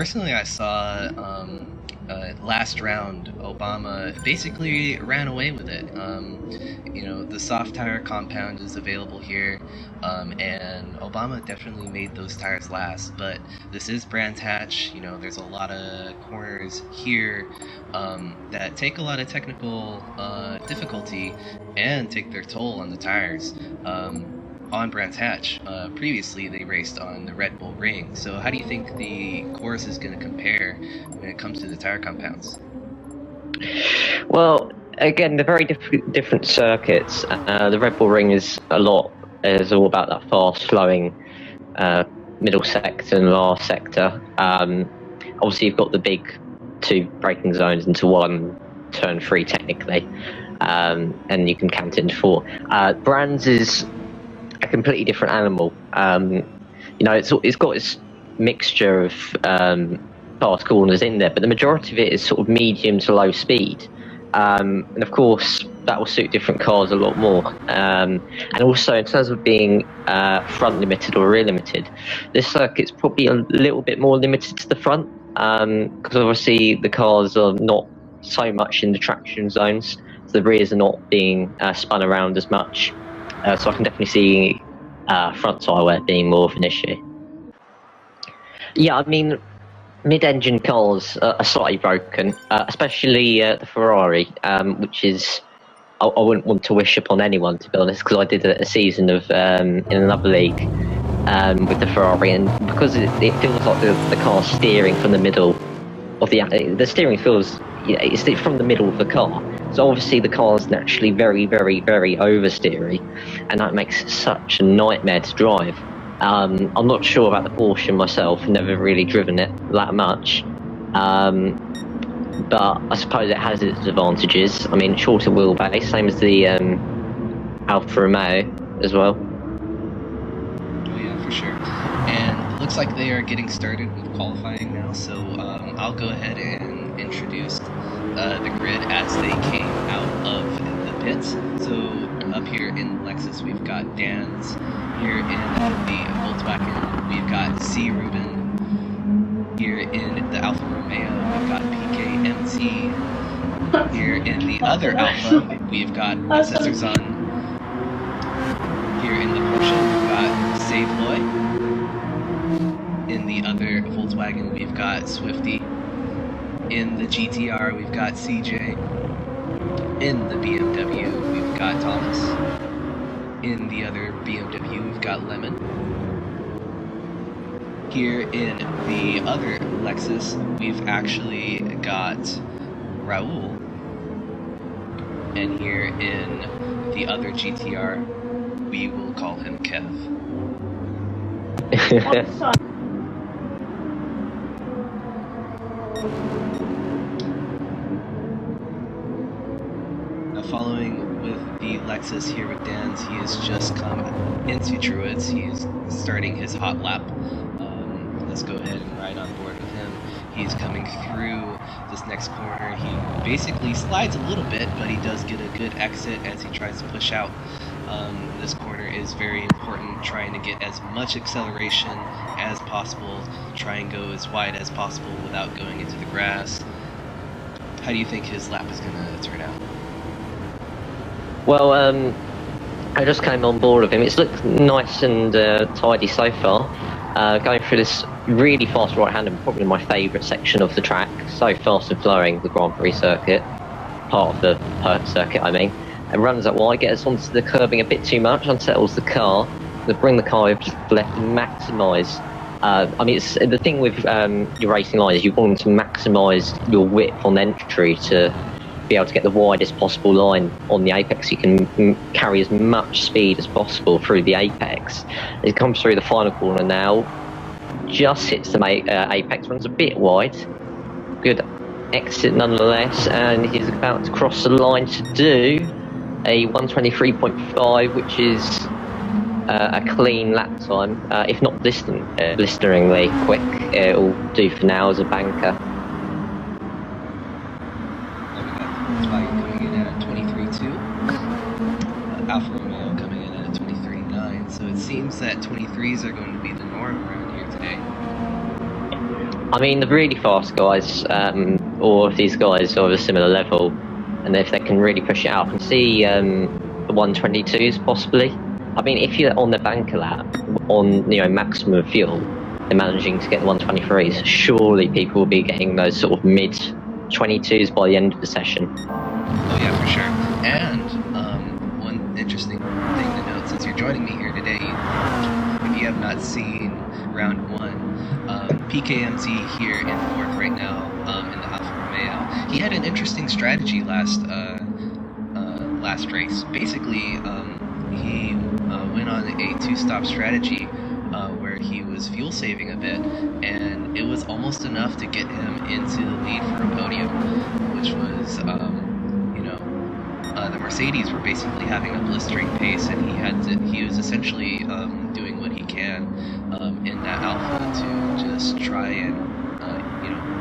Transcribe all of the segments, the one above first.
personally, I saw last round, Obama basically ran away with it. The soft tire compound is available here, and Obama definitely made those tires last. But this is Brands Hatch. There's a lot of corners here that take a lot of technical difficulty and take their toll on the tires. On Brands Hatch, previously they raced on the Red Bull Ring. So how do you think the course is going to compare when it comes to the tire compounds? Well, again, they're very different circuits. The Red Bull Ring is all about that fast flowing middle sector and last sector. Obviously, you've got the big two braking zones into one turn 3 technically, and you can count it into 4. Brands is a completely different animal. It's got its mixture of fast corners in there, but the majority of it is sort of medium to low speed, and of course that will suit different cars a lot more. And also in terms of being front limited or rear limited, this circuit's probably a little bit more limited to the front, because obviously the cars are not so much in the traction zones, so the rears are not being spun around as much. So I can definitely see front tyre wear being more of an issue. Yeah, I mean, mid-engine cars are slightly broken, especially the Ferrari, which is, I wouldn't want to wish upon anyone, to be honest, because I did a season of in another league with the Ferrari, and because it feels like the car's steering from the middle of the steering feels, it's from the middle of the car. So obviously the car's naturally very, very, very oversteery, and that makes it such a nightmare to drive. I'm not sure about the Porsche myself, never really driven it that much. But I suppose it has its advantages. I mean, shorter wheelbase, same as the Alfa Romeo as well. Oh yeah, for sure. And it looks like they are getting started with qualifying now, so I'll go ahead and introduce the grid as they came out of the pits. So up here in Lexus, we've got Dan's. Here in the Volkswagen, we've got CRubennnn. Here in the Alfa Romeo, we've got PKMC. Here in the other Alfa, we've got Cesar. Here in the Porsche, we've got Savoy. In the other Volkswagen, we've got Swifty. In the GTR, we've got CJ. In the BMW, we've got Thomas. In the other BMW, we've got Lemon. Here in the other Lexus, we've actually got Raul. And here in the other GTR, we will call him Kev. Now following with the Lexus here with Dan's, he has just come into Druids. He is starting his hot lap. Let's go ahead and ride on board with him. He's coming through this next corner. He basically slides a little bit, but he does get a good exit as he tries to push out. This corner is very important, trying to get as much acceleration as possible, try and go as wide as possible without going into the grass. How do you think his lap is going to turn out? Well, I just came on board with him. It's looked nice and tidy so far. Going through this really fast right-hander, probably my favourite section of the track. So fast and flowing, the Grand Prix circuit, part of the circuit, I mean. And runs up wide, gets onto the curbing a bit too much, unsettles the car. To bring the car over to the left and maximise. I mean, it's the thing with your racing line is you want to maximise your width on entry to be able to get the widest possible line on the apex. You can carry as much speed as possible through the apex. It comes through the final corner now, just hits the apex, runs a bit wide. Good exit nonetheless, and he's about to cross the line to do a 123.5, which is a clean lap time, if not blisteringly quick. It'll do for now as a banker. Coming in at 23.2. Alfa Romeo coming in at 23.9. So it seems that 23s are going to be the norm around here today. I mean, the really fast guys, or if these guys are of a similar level, and if they can really push it out, I can see the 122s possibly. I mean, if you're on the banker lap on maximum fuel and managing to get the 123s, surely people will be getting those sort of mid 22s by the end of the session. Oh yeah, for sure. And one interesting thing to note, since you're joining me here today, if you have not seen round 1, PKMZ here in 4th right now in the Alfa Romeo. He had an interesting strategy last race. Basically, he went on a 2-stop strategy where he was fuel saving a bit, and it was almost enough to get him into the lead for a podium, which was, the Mercedes were basically having a blistering pace, and he was essentially doing what he can in that Alpha to just try and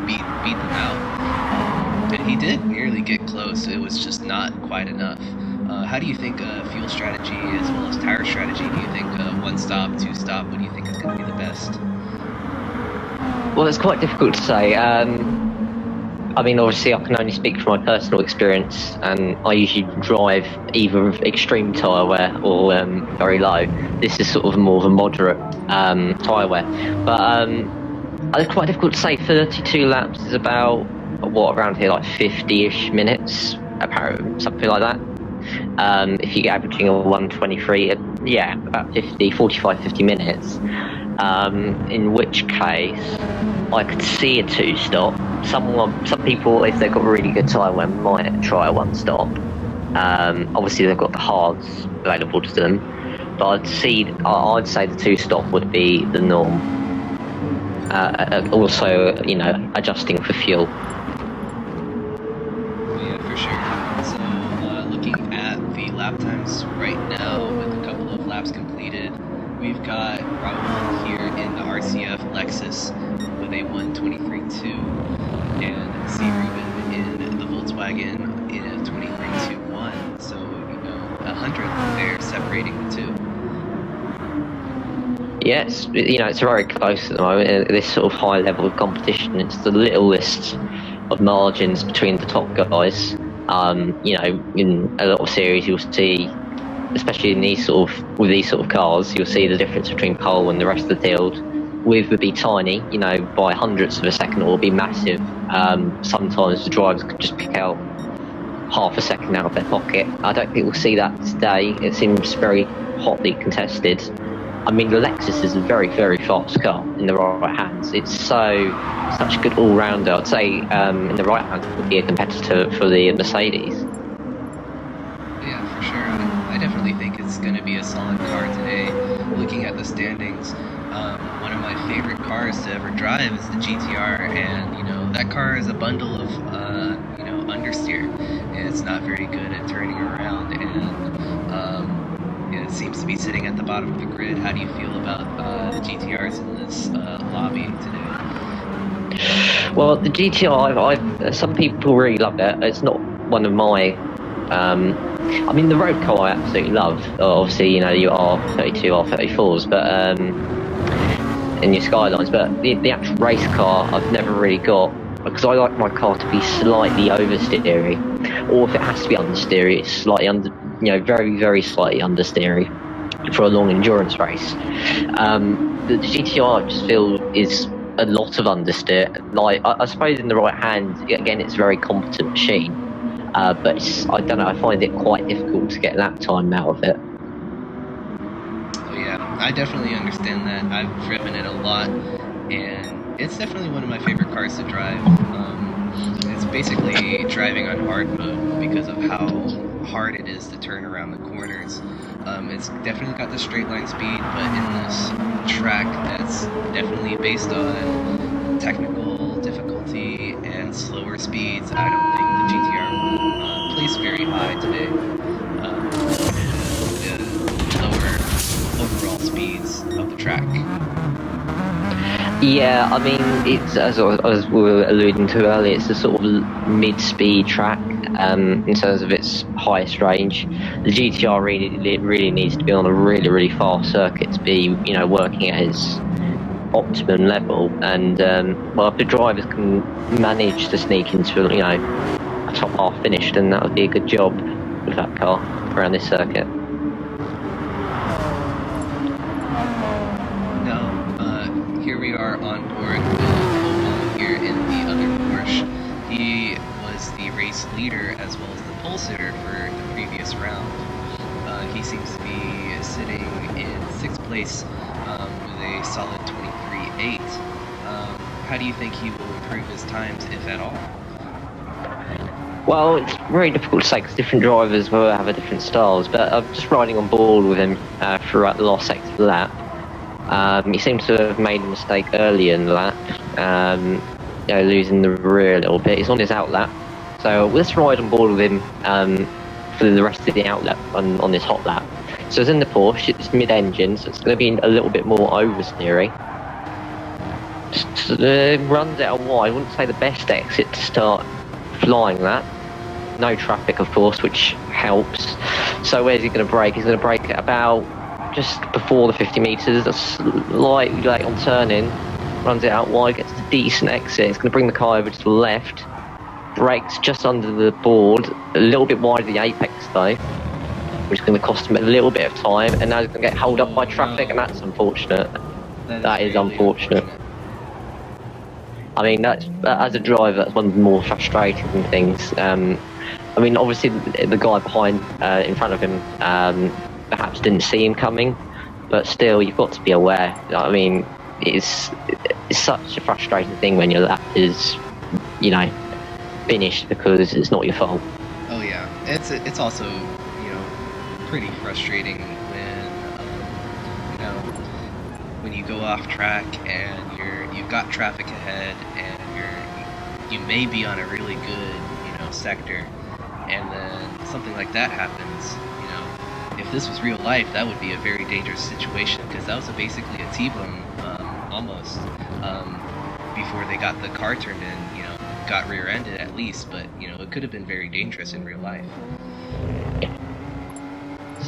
beat them out. And he did nearly get close. It was just not quite enough. How do you think fuel strategy as well as tire strategy? Do you think 1-stop, 2-stop? What do you think is going to be the best? Well, it's quite difficult to say. I mean, obviously, I can only speak from my personal experience, and I usually drive either with extreme tyre wear or very low. This is sort of more of a moderate tyre wear. But it's quite difficult to say. 32 laps is about, around here, like 50-ish minutes, apparently, something like that. If you're averaging a 123, yeah, about 45, 50 minutes. In which case, I could see a 2-stop. Some people, if they've got really good tyre wear, might try a 1-stop. Obviously, they've got the hards available to them, but I'd say the 2-stop would be the norm. Also, adjusting for fuel. Yeah, for sure. So, looking at the lap times right now, with a couple of laps completed, we've got Raul here in the RCF Lexus with a 1:23.2, and CRubennnn in the Volkswagen in a 23.21. So, 100 there separating the two. Yes, it's very close at the moment. This sort of high level of competition, it's the littlest of margins between the top guys. In a lot of series, you'll see, especially in with these sort of cars, you'll see the difference between pole and the rest of the field. Would be tiny, by hundredths of a second, or will be massive. Sometimes the drivers could just pick out half a second out of their pocket. I don't think we'll see that today. It seems very hotly contested. I mean, the Lexus is a very, very fast car in the right hands. It's such a good all-rounder. I'd say in the right hands it would be a competitor for the Mercedes. Yeah, for sure. I definitely think it's going to be a solid car today. Looking at the standings, one of my favorite cars to ever drive is the GTR, and that car is a bundle of understeer. It's not very good at turning around, and it seems to be sitting at the bottom of the grid. How do you feel about the GTRs in this lobby today? Well, the GTR, some people really love it. It's not one of my... I mean, the road car I absolutely love. Obviously, you R32, R34s, but in your Skylines. But the actual race car, I've never really got, because I like my car to be slightly oversteery, or if it has to be understeery, it's slightly very, very slightly understeery for a long endurance race. The GTR, I just feel, is a lot of understeer. Like, I suppose in the right hand, again, it's a very competent machine. But I don't know, I find it quite difficult to get lap time out of it. Oh yeah, I definitely understand that. I've driven it a lot, and it's definitely one of my favorite cars to drive. It's basically driving on hard mode because of how hard it is to turn around the corners. It's definitely got the straight line speed, but in this track that's definitely based on technical difficulty and slower speeds, I don't think the GTR will place very high today. The lower overall speeds of the track. Yeah, I mean, it's as we were alluding to earlier, it's a sort of mid-speed track in terms of its highest range. The GTR really needs to be on a really, really fast circuit to be, working at its optimum level, and well, if the drivers can manage to sneak into a top half finish, then that would be a good job with that car around this circuit. Now, here we are on board with Obama here in the other Porsche. He was the race leader as well as the pole sitter for the previous round. He seems to be sitting in 6th place with a solid 23.8. How do you think he will improve his times, if at all? Well, it's very difficult to say because different drivers will have a different styles, but I'm just riding on board with him throughout the last sector of the lap. He seems to have made a mistake early in the lap, losing the rear a little bit. He's on his out lap, so let's ride on board with him for the rest of the out lap on this hot lap. So it's in the Porsche, it's mid-engine, so it's going to be a little bit more oversteering. Runs out wide. I wouldn't say the best exit to start flying that. No traffic, of course, which helps. So where's he going to brake? He's going to brake at about just before the 50 metres. That's slightly late on turning. Runs it out wide, gets a decent exit. It's going to bring the car over to the left. Brakes just under the board, a little bit wide of the apex though, which is going to cost him a little bit of time. And now he's going to get held up by traffic, and that's unfortunate. That is really unfortunate. I mean, that's, as a driver, that's one of the more frustrating things. I mean, obviously, the guy behind, in front of him, perhaps didn't see him coming, but still, you've got to be aware. I mean, it's such a frustrating thing when your lap is, finished because it's not your fault. Oh yeah, it's also pretty frustrating when you go off track and you've got traffic ahead and you may be on a really good sector, and then something like that happens. If this was real life, that would be a very dangerous situation, because that was basically a T-bone almost before they got the car turned in. Got rear-ended at least, but it could have been very dangerous in real life.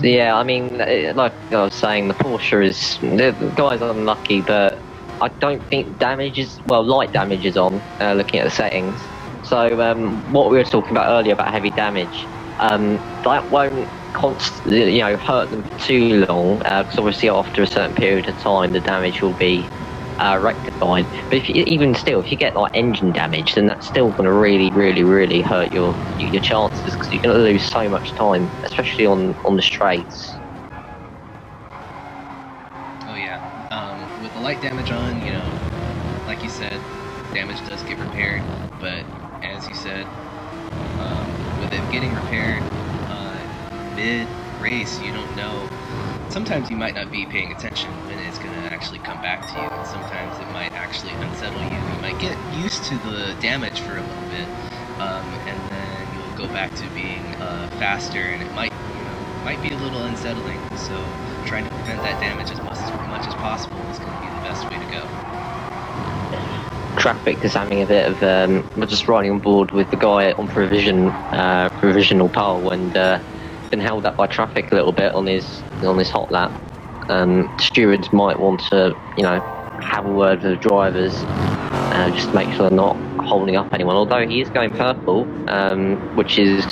Yeah, I mean, like I was saying, the Porsche the guy's unlucky, but I don't think light damage is on, looking at the settings. So what we were talking about earlier about heavy damage, that won't constantly, hurt them for too long, because obviously after a certain period of time the damage will be rectified. But if you get like engine damage, then that's still going to really, really, really hurt your chances, because you're going to lose so much time, especially on the straights. Oh yeah, with the light damage on, like you said, damage does get repaired, but as you said, with it getting repaired mid-race, you don't know. Sometimes you might not be paying attention when it's going to actually come back to you, and sometimes it might actually unsettle you. You might get used to the damage for a little bit, and then you'll go back to being faster, and it might be a little unsettling. So trying to prevent that damage as much as possible is going to be the best way to go. Traffic is having a bit of we're just riding on board with the guy on provisional pole, and been held up by traffic a little bit on his hot lap. Stewards might want to have a word with the drivers, just to make sure they're not holding up anyone, although he is going purple, which is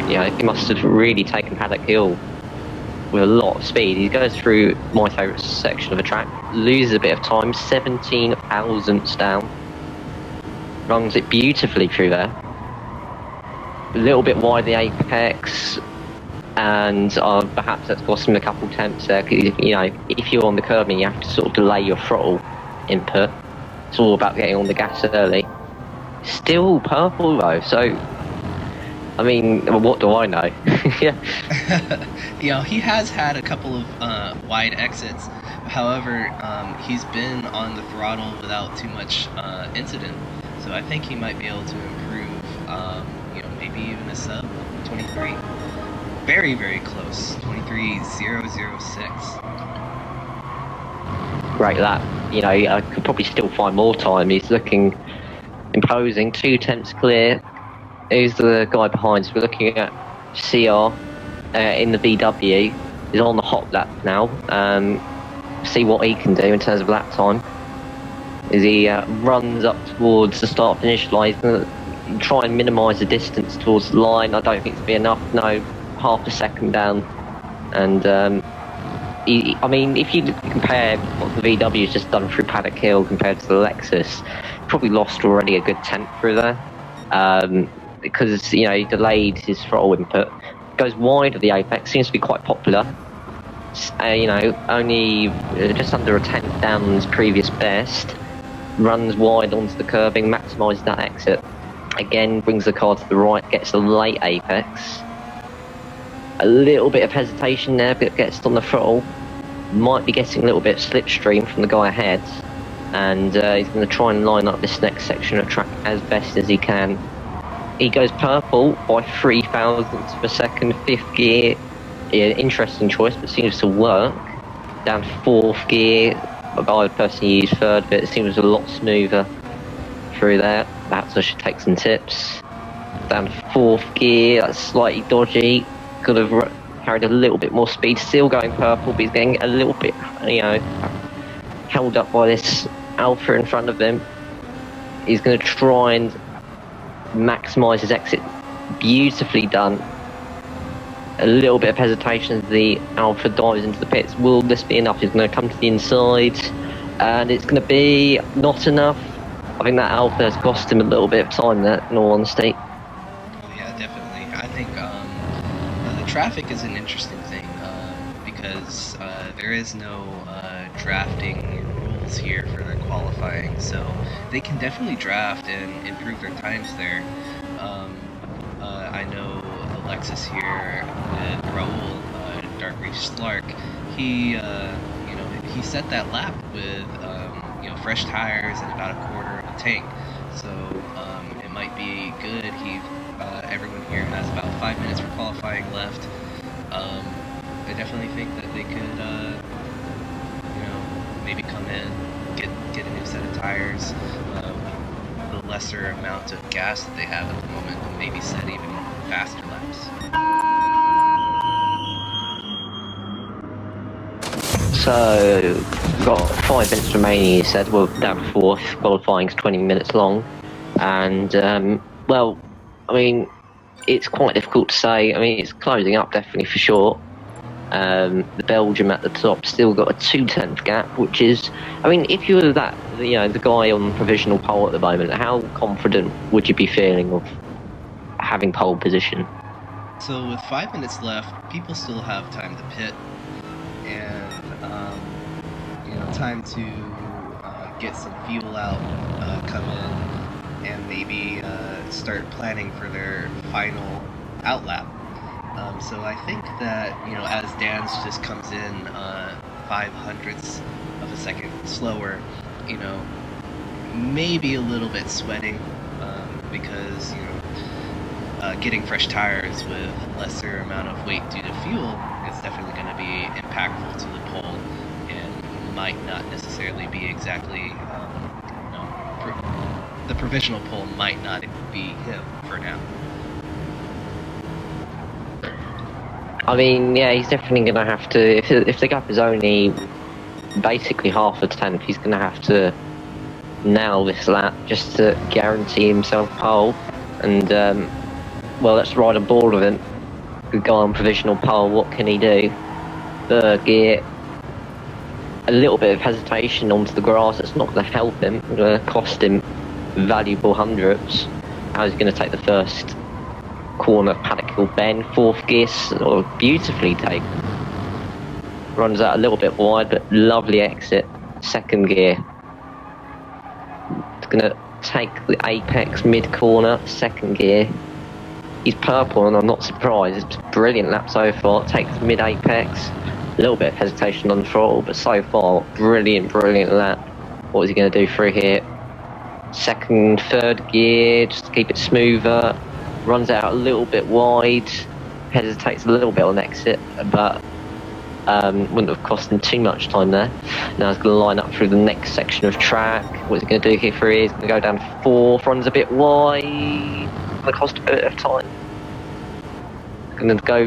he must have really taken Paddock Hill with a lot of speed. He goes through my favourite section of the track, loses a bit of time, 17 thousandths down, runs it beautifully through there, a little bit wide the apex, and perhaps that's cost him a couple temps there. If you're on the curb and you have to sort of delay your throttle input, it's all about getting on the gas early. Still purple though, so I mean, what do I know? Yeah. He has had a couple of wide exits. However, he's been on the throttle without too much incident, so I think he might be able to improve. Maybe even a sub 23. Very, very close. 23.006. Great lap. I could probably still find more time. He's looking imposing. 2 temps clear. Who's the guy behind? So we're looking at CR in the VW. He's on the hot lap now. See what he can do in terms of lap time. as he runs up towards the start-finish line. He's going to try and minimise the distance towards the line. I don't think it'll be enough. No, half a second down. And I mean, if you compare what the VW's just done through Paddock Hill compared to the Lexus, probably lost already a good tenth through there. Because, you know, he delayed his throttle input. Goes wide of the apex, seems to be quite popular. You know, only just under a tenth down on his previous best. Runs wide onto the curbing, maximises that exit. Again, brings the car to the right, gets the late apex. A little bit of hesitation there, but gets on the throttle. Might be getting a little bit of slipstream from the guy ahead. And he's going to try and line up this next section of track as best as he can. He goes purple by 3 thousandths of a second, 5th gear. Yeah, interesting choice, but seems to work. Down to 4th gear. I would personally use 3rd, but it seems a lot smoother through there. Perhaps I should take some tips. Down to 4th gear, that's slightly dodgy. Could have carried a little bit more speed. Still going purple, but he's getting a little bit, you know, held up by this Alpha in front of him. He's going to try and maximise his exit. Beautifully done. A little bit of hesitation as the Alpha dives into the pits. Will this be enough? He's going to come to the inside, and it's going to be not enough. I think that Alpha has cost him a little bit of time there, in all honesty. Yeah, definitely. I think the traffic is an interesting thing because there is no drafting rules here for their qualifying, so they can definitely draft and improve their times there. I know the Lexus here with Raul, Dark Reef Slark, he you know, he set that lap with you know, fresh tires and about a quarter of a tank, so it might be good. Everyone here has about 5 minutes for qualifying left. I definitely think that they could you know, maybe come in, get a new set of tires, the lesser amount of gas that they have at the moment, and maybe set even faster laps. So, got 5 minutes remaining, he said. We're down 4th, qualifying's 20 minutes long. And, well, I mean, it's quite difficult to say. I mean, it's closing up definitely for sure. The Belgium at the top still got a 2/10 gap, which is, I mean, if you were that, you know, the guy on provisional pole at the moment, how confident would you be feeling of having pole position? So with 5 minutes left, people still have time to pit, and you know, time to get some fuel out, come in, and maybe start planning for their final outlap. So I think that, you know, as Dan's just comes in 0.05 of a second slower, you know, maybe a little bit sweating, because, you know, getting fresh tires with lesser amount of weight due to fuel is definitely going to be impactful to the pole, and might not necessarily be exactly, you know, the provisional pole might not be him for now. I mean, yeah, he's definitely going to have to, if the gap is only basically half a tenth, he's going to have to nail this lap just to guarantee himself pole. And, well, let's ride on board with him. Good guy on provisional pole, what can he do? Third gear, a little bit of hesitation onto the grass, it's not going to help him, it's going to cost him valuable hundredths. How's he going to take the first corner, Paddock Hill bend? 4th gear, beautifully taken. Runs out a little bit wide, but lovely exit. 2nd gear. It's going to take the apex mid-corner, 2nd gear. He's purple, and I'm not surprised. It's a brilliant lap so far. Takes mid-apex. A little bit of hesitation on the throttle, but so far, brilliant lap. What is he going to do through here? 2nd, 3rd gear, just to keep it smoother. Runs out a little bit wide, hesitates a little bit on exit, but wouldn't have cost him too much time there. Now he's going to line up through the next section of track. What's he going to do here for here? He's going to go down 4th, runs a bit wide, going to cost a bit of time. Going to go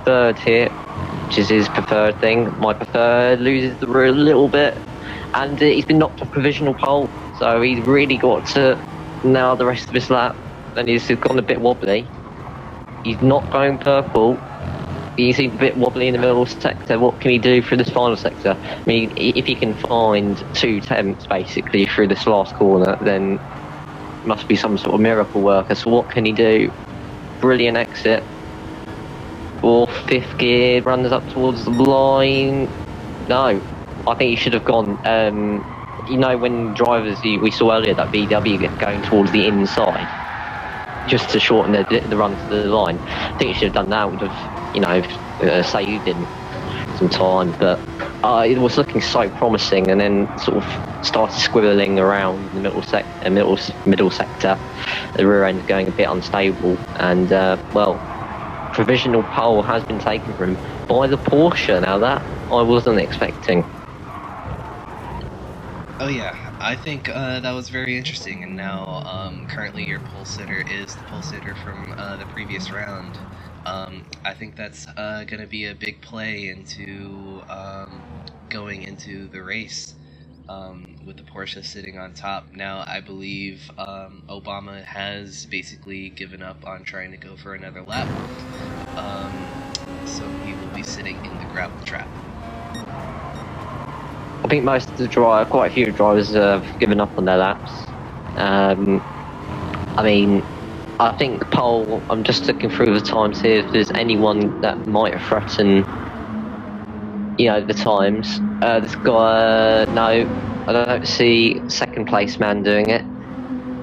3rd here, which is his preferred thing. My preferred loses the route a little bit. and he's been knocked off provisional pole, so he's really got to nail the rest of his lap, and he's gone a bit wobbly. He's not going purple. He's a bit wobbly in the middle sector. What can he do through this final sector? I mean, if he can find 2 tenths basically through this last corner, then it must be some sort of miracle worker. So what can he do? Brilliant exit. 4th, 5th gear, runs up towards the line. No, I think he should have gone. You know, when drivers, we saw earlier that VW going towards the inside, just to shorten the run to the line. I think he should have done that. Would have, you know, saved him some time. But it was looking so promising, and then sort of started squibbling around the middle sector. The rear end going a bit unstable, and well, provisional pole has been taken from him by the Porsche. Now that I wasn't expecting. Oh yeah, I think that was very interesting, and now currently your pole sitter is the pole sitter from the previous round. I think that's going to be a big play into going into the race with the Porsche sitting on top. Now I believe Obama has basically given up on trying to go for another lap, so he will be sitting in the gravel trap. I think most of the quite a few drivers have given up on their laps. I mean, I think pole, I'm just looking through the times here, if there's anyone that might have threatened, you know, the times. This guy, no, I don't see 2nd place man doing it.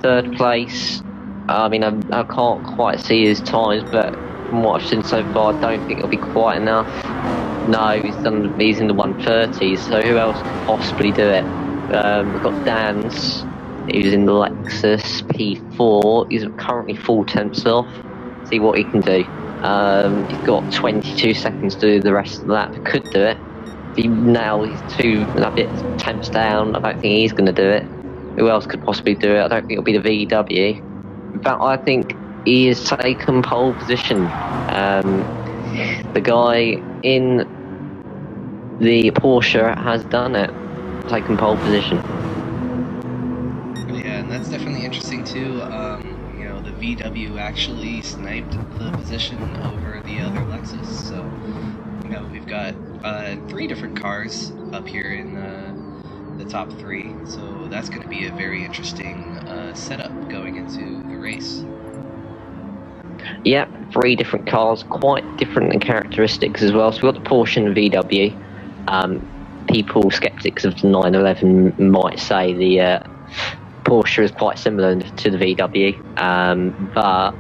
3rd place, I mean, I can't quite see his times, but from what I've seen so far, I don't think it'll be quite enough. No, he's in the 130s, so who else could possibly do it? We've got Dan's, who's in the Lexus P4. He's currently 4 tenths off. See what he can do. He's got 22 seconds to do the rest of the lap. Could do it. If he nails a bit tenths down, I don't think he's going to do it. Who else could possibly do it? I don't think it'll be the VW. In fact, I think he has taken pole position. The guy in the Porsche has done it, taken pole position. Yeah, and that's definitely interesting too. You know, the VW actually sniped the position over the other Lexus. So, you know, we've got 3 different cars up here in the top 3. So that's going to be a very interesting setup going into the race. Yep, 3 different cars, quite different in characteristics as well. So we've got the Porsche and the VW. People, skeptics of the 911, might say the Porsche is quite similar to the VW, but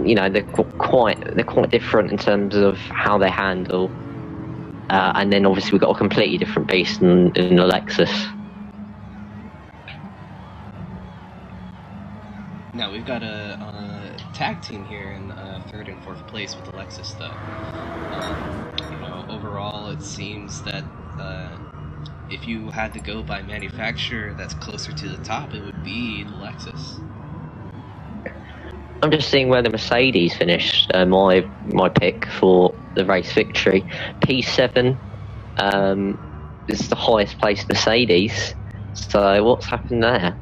you know, they're quite different in terms of how they handle. And then obviously we've got a completely different beast in the Lexus. Now we've got a tag team here in 3rd and 4th place with the Lexus, though. You know, overall, it seems that if you had to go by manufacturer that's closer to the top, it would be the Lexus. I'm just seeing where the Mercedes finished. My pick for the race victory. P7 is the highest placed Mercedes. So what's happened there?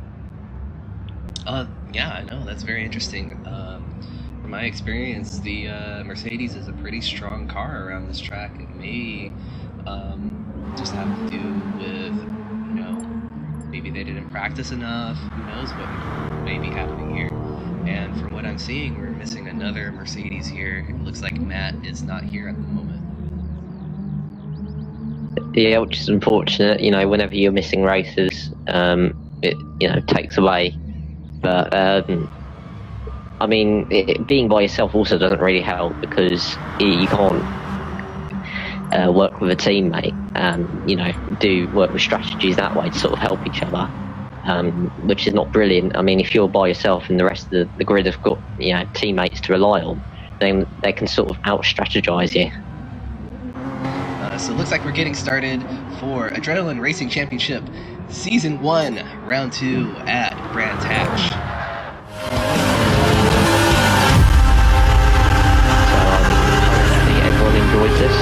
Yeah, I know, that's very interesting. From my experience, the Mercedes is a pretty strong car around this track. It may just have to do with, you know, maybe they didn't practice enough. Who knows what may be happening here. And from what I'm seeing, we're missing another Mercedes here. It looks like Matt is not here at the moment. Yeah, which is unfortunate. You know, whenever you're missing races, it, you know, takes away. But I mean, being by yourself also doesn't really help, because you can't work with a teammate and, you know, do work with strategies that way to sort of help each other, which is not brilliant. I mean, if you're by yourself and the rest of the grid have got, you know, teammates to rely on, then they can sort of out-strategize you. So it looks like we're getting started for Adrenaline Racing Championship Season 1, Round 2 at Brands Hatch. Hopefully everyone enjoys this.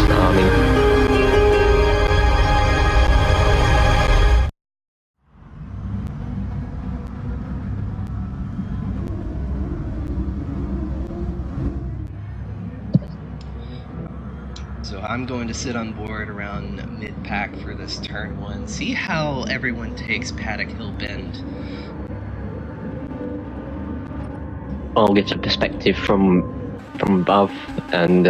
So I'm going to sit on board around mid-pack for this turn 1. See how everyone takes Paddock Hill Bend. I'll get a perspective from above and,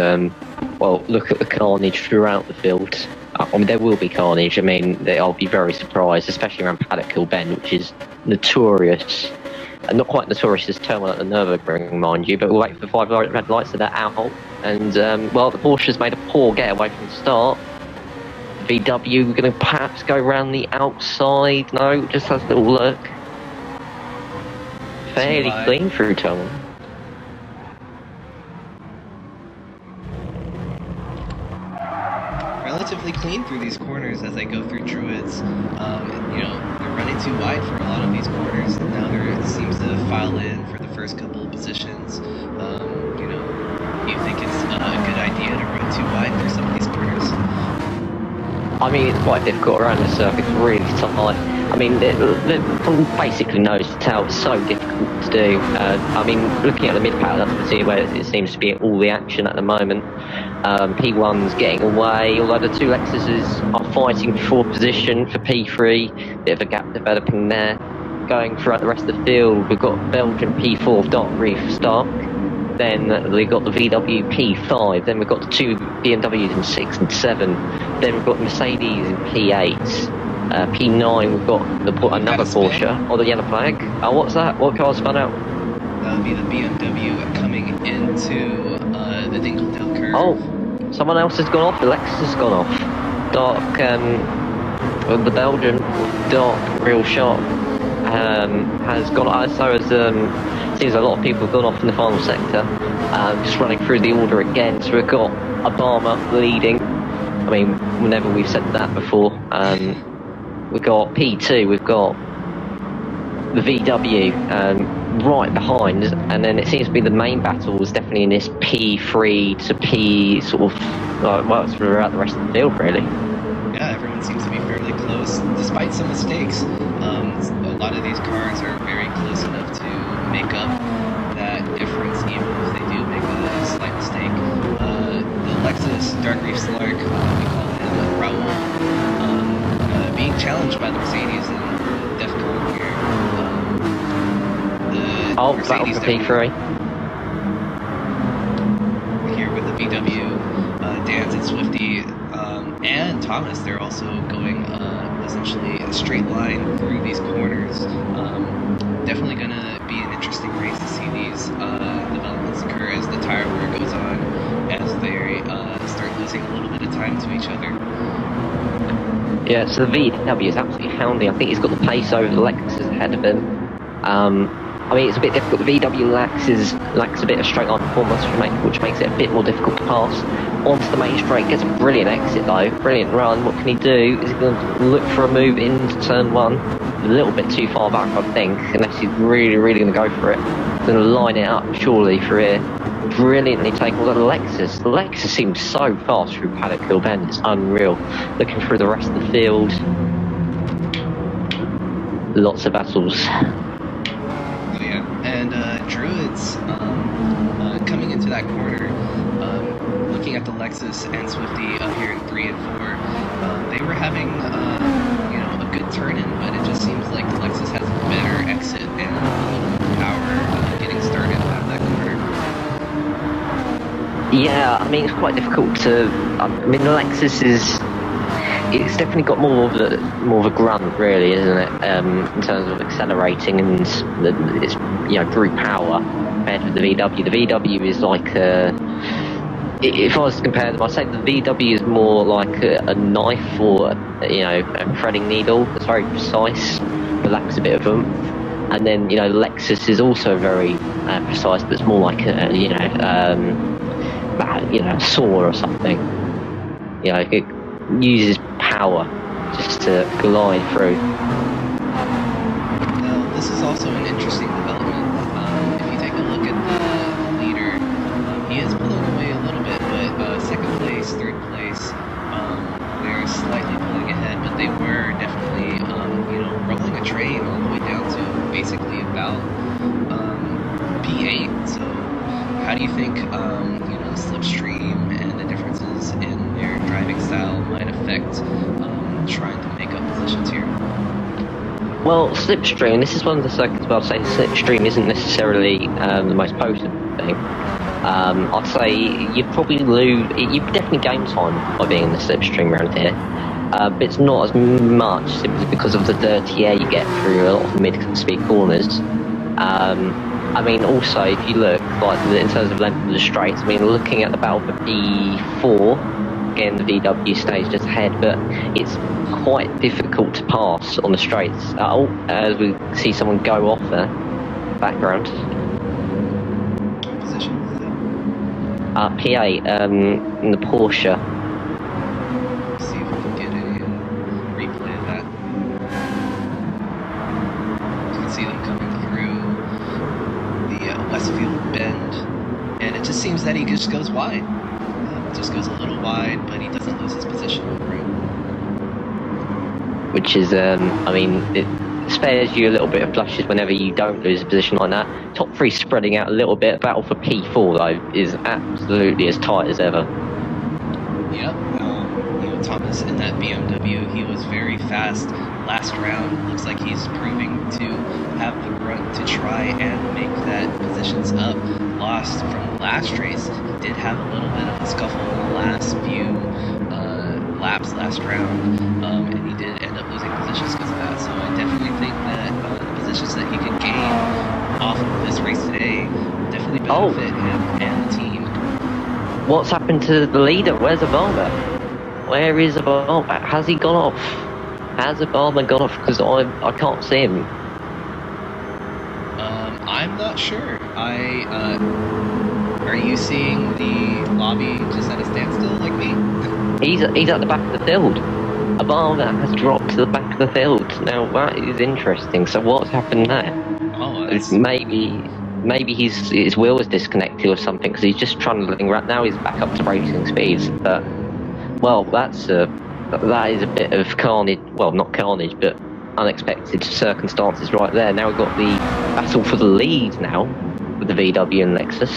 well, look at the carnage throughout the field. I mean, there will be carnage. I mean, I'll be very surprised, especially around Paddock Hill Bend, which is notorious. And not quite notorious as terminal at the Nürburgring, mind you, but we'll wait for the 5 red lights at that out. And, well, the Porsche's made a poor getaway from the start. VW, we're going to perhaps go around the outside. No, just has a little look. Fairly clean through tunnel. Relatively clean through these corners as I go through Druids. You know, they're running too wide for a lot of these corners, and now there seems to file in for the first couple of positions. You know, you think it's a good idea to run too wide for some of these corners? I mean, it's quite difficult around the circuit. It's really tight. I mean, from basically nose to tail, it's so difficult to do. I mean, looking at the mid-pack, that's the see where it seems to be all the action at the moment. P1's getting away, although the two Lexuses are fighting for position for P3. Bit of a gap developing there. Going throughout the rest of the field, we've got Belgian P4 Dark Reef Stark. Then we've got the VW P5. Then we've got the two BMWs in 6 and 7. Then we've got Mercedes in P8. P9, we've got another Porsche. Oh, the yellow flag. Oh, what's that? What car's spun out? That would be the BMW coming into the Dinkeldale curve. Oh, someone else has gone off. The Lexus has gone off. Dark, the Belgian Dark Real Sharp has gone off. So has, seems a lot of people have gone off in the final sector. Just running through the order again. So we've got Obama leading. I mean, whenever we've said that before. We've got P2, we've got the VW right behind, and then it seems to be the main battle was definitely in this P3 to P sort of, well, it's throughout the rest of the field, really. Yeah, everyone seems to be fairly close, despite some mistakes. A lot of these cars are very close enough to make up that difference, even if they do make a slight mistake. The Lexus Dark Reef Slark, we call him Raul, being challenged by the Mercedes in DEFCON here. Oh, battle for P3. Here with the VW, Danz and Swifty, and Thomas, they're also going essentially a straight line through these corners. Definitely going to be an interesting race to see these developments occur as the tire wear goes on, as they start losing a little bit of time to each other. Yeah, so the VW is absolutely hounding. I think he's got the pace over the Lexus ahead of him. I mean, it's a bit difficult. The VW lacks a bit of straight line performance, which makes it a bit more difficult to pass. Onto the main straight, gets a brilliant exit though, brilliant run. What can he do? Is he going to look for a move into turn 1? A little bit too far back, I think, unless he's really going to go for it. He's going to line it up, surely, for here. Brilliantly taken. Although the Lexus seems so fast through Paddock Hill Bend, it's unreal. Looking through the rest of the field, lots of battles. Oh yeah, and Druids coming into that corner, looking at the Lexus and Swifty here in 3 and 4, they were having you know, a good turn-in, but it just seems like the Lexus has a better exit and a little more power getting started out of that corner. Yeah, I mean, it's quite difficult to. I mean, the Lexus it's definitely got more of a grunt, really, isn't it? In terms of accelerating and its, you know, brute power compared with the VW. The VW is like if I was to compare them, I'd say the VW is more like a knife or you know, a threading needle. It's very precise. It lacks a bit of them. And then, you know, the Lexus is also very precise, but it's more like a a saw or something. You know, it uses power just to glide through. Now, this is also an interesting development. If you take a look at the leader, he is pulling away a little bit, but second place, third place, they're slightly pulling ahead, but they were definitely, you know, rolling a train all the way down to basically about P8. So, how do you think, you know, the slipstream and the differences in their Well, slipstream, this is one of the circuits where I'd say slipstream isn't necessarily the most potent thing. I'd say you'd probably lose, you'd definitely gain time by being in the slipstream around here. But it's not as much simply because of the dirty air you get through a lot of mid-speed corners. I mean, also, if you look, like, in terms of length of the straights, I mean, looking at the battle for P4, again, the VW stage just ahead, but it's quite difficult to pass on the straights at all, as we see someone go off there, background. Position is P8, in the Porsche. Let's see if we can get a replay of that. You can see them coming through the Westfield bend, and it just seems that he just goes wide. Just goes a little wide, but he doesn't lose his position on the road. Which is, I mean, it spares you a little bit of blushes whenever you don't lose a position like that. Top 3 spreading out a little bit. Battle for P4, though, is absolutely as tight as ever. Yep, you know, Thomas in that BMW, he was very fast last round. Looks like he's proving to have the grunt to try and make that positions up. Lost from the last race. He did have a little bit of a scuffle in the last few laps last round, and he did end up losing positions because of that. So I definitely think that the positions that he could gain off of this race today will definitely benefit him and the team. What's happened to the leader? Where's Obama? Where is Obama? Has he gone off? Has Obama gone off? Because I can't see him. I'm not sure. Are you seeing the lobby just at a standstill like me? He's at the back of the field. Obama has dropped to the back of the field. Now that is interesting. So what's happened there? Oh, maybe his wheel was disconnected or something because he's just trundling right now. He's back up to racing speeds. But well, that is a bit of carnage. Well, not carnage, but unexpected circumstances right there. Now we've got the battle for the lead now with the VW and Lexus.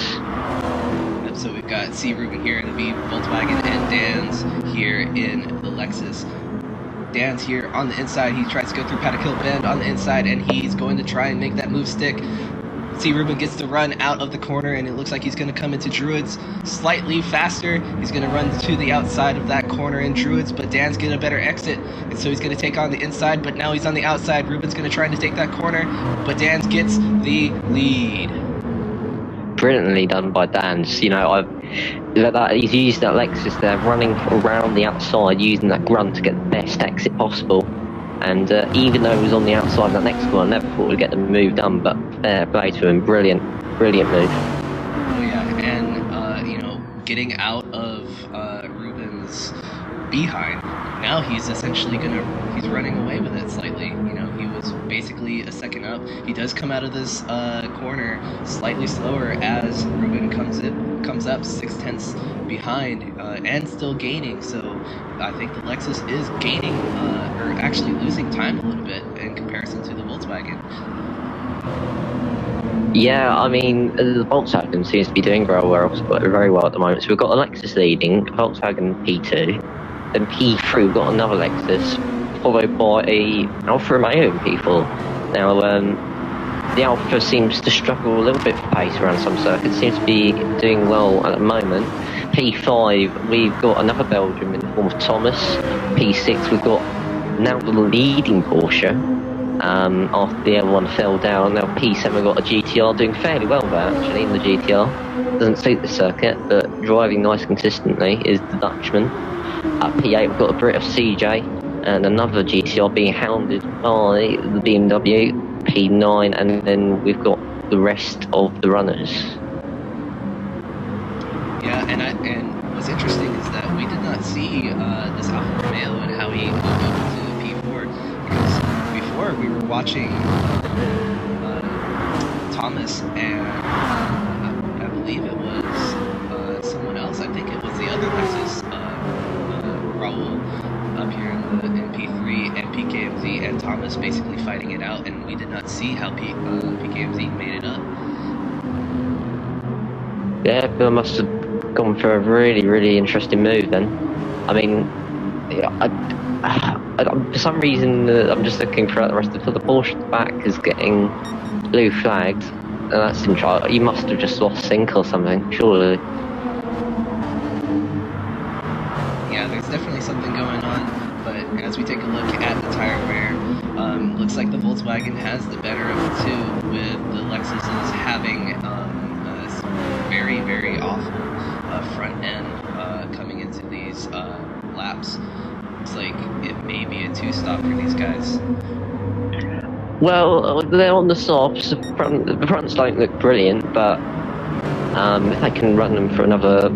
So we've got CRubennnn here in the Volkswagen and Dan's here in the Lexus. Dan's here on the inside. He tries to go through Paddock Hill Bend on the inside, and he's going to try and make that move stick. CRubennnn gets the run out of the corner, and it looks like he's going to come into Druids slightly faster. He's going to run to the outside of that corner in Druids, but Dan's getting a better exit, and so he's going to take on the inside, but now he's on the outside. Ruben's going to try to take that corner, but Dan's gets the lead. Brilliantly done by Dan's. You know, he's used that Lexus there, running around the outside, using that grunt to get the best exit possible. And even though he was on the outside of that next corner, I never thought we'd get the move done, but fair play to him. Brilliant move. Oh yeah, and you know, getting out of Ruben's behind, now he's essentially he's running away with it slightly. You know, he was basically a second up. He does come out of this corner slightly slower as Rubenn comes up 0.6 behind and still gaining. So I think the Lexus is gaining or actually losing time a little bit in comparison to the Volkswagen. Yeah, I mean, the Volkswagen seems to be doing very well at the moment. So we've got a Lexus leading, Volkswagen P2, then P3 we've got another Lexus, followed by a Alfa Romeo in P4. Now, the Alfa seems to struggle a little bit for pace around some circuits, seems to be doing well at the moment. P5, we've got another Belgium in the form of Thomas. P6, we've got now the leading Porsche, after the other one fell down. Now P7, we've got a GTR doing fairly well there, actually, in the GTR. Doesn't suit the circuit, but driving nice consistently is the Dutchman. At P8, we've got a Brit of CJ, and another GTR being hounded by the BMW. P9, and then we've got the rest of the runners. Yeah, and what's interesting is that we did not see this Alfa Romeo and how he moved up to the P4, because before we were watching Thomas and I believe it was someone else. I think it was the other Lexus, Raul, up here in P3 and PKMZ, and Thomas basically fighting it out, and we did not see how PKMZ made it up. Yeah, Bill must have gone for a really, really interesting move then. I mean, For some reason, I'm just looking throughout the rest of the Porsche at the back is getting blue flagged. And that's interesting. You must have just lost sync or something, surely. Yeah, there's definitely something going on, but as we take a look at the tire wear, looks like the Volkswagen has the better of the two, with the Lexuses having a very, very awful front end coming into these laps. Looks like it may be a two-stop for these guys. Well, they're on the softs. The fronts don't look brilliant, but if they can run them for another,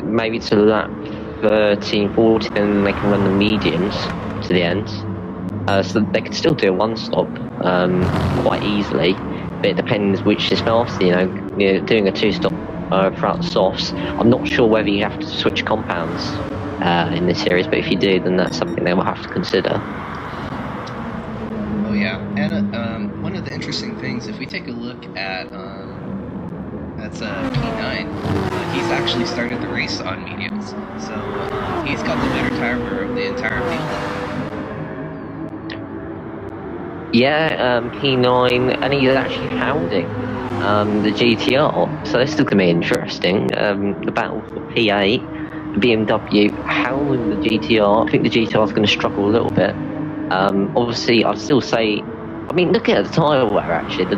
maybe to lap 13, 14, then they can run the mediums to the end. So they could still do a one-stop quite easily, but it depends which is faster. Doing a two-stop front softs. I'm not sure whether you have to switch compounds in this series, but if you do, then that's something they will have to consider. Oh yeah, and one of the interesting things, if we take a look at that's P9, he's actually started the race on mediums, so he's got the better tire wear of the entire field. Yeah, P9, and he's actually pounding the GTR, so this is going to be interesting. The battle for P8, BMW howling the GTR. I think the GTR is going to struggle a little bit. Obviously, I'd still say, look at the tyre wear actually. The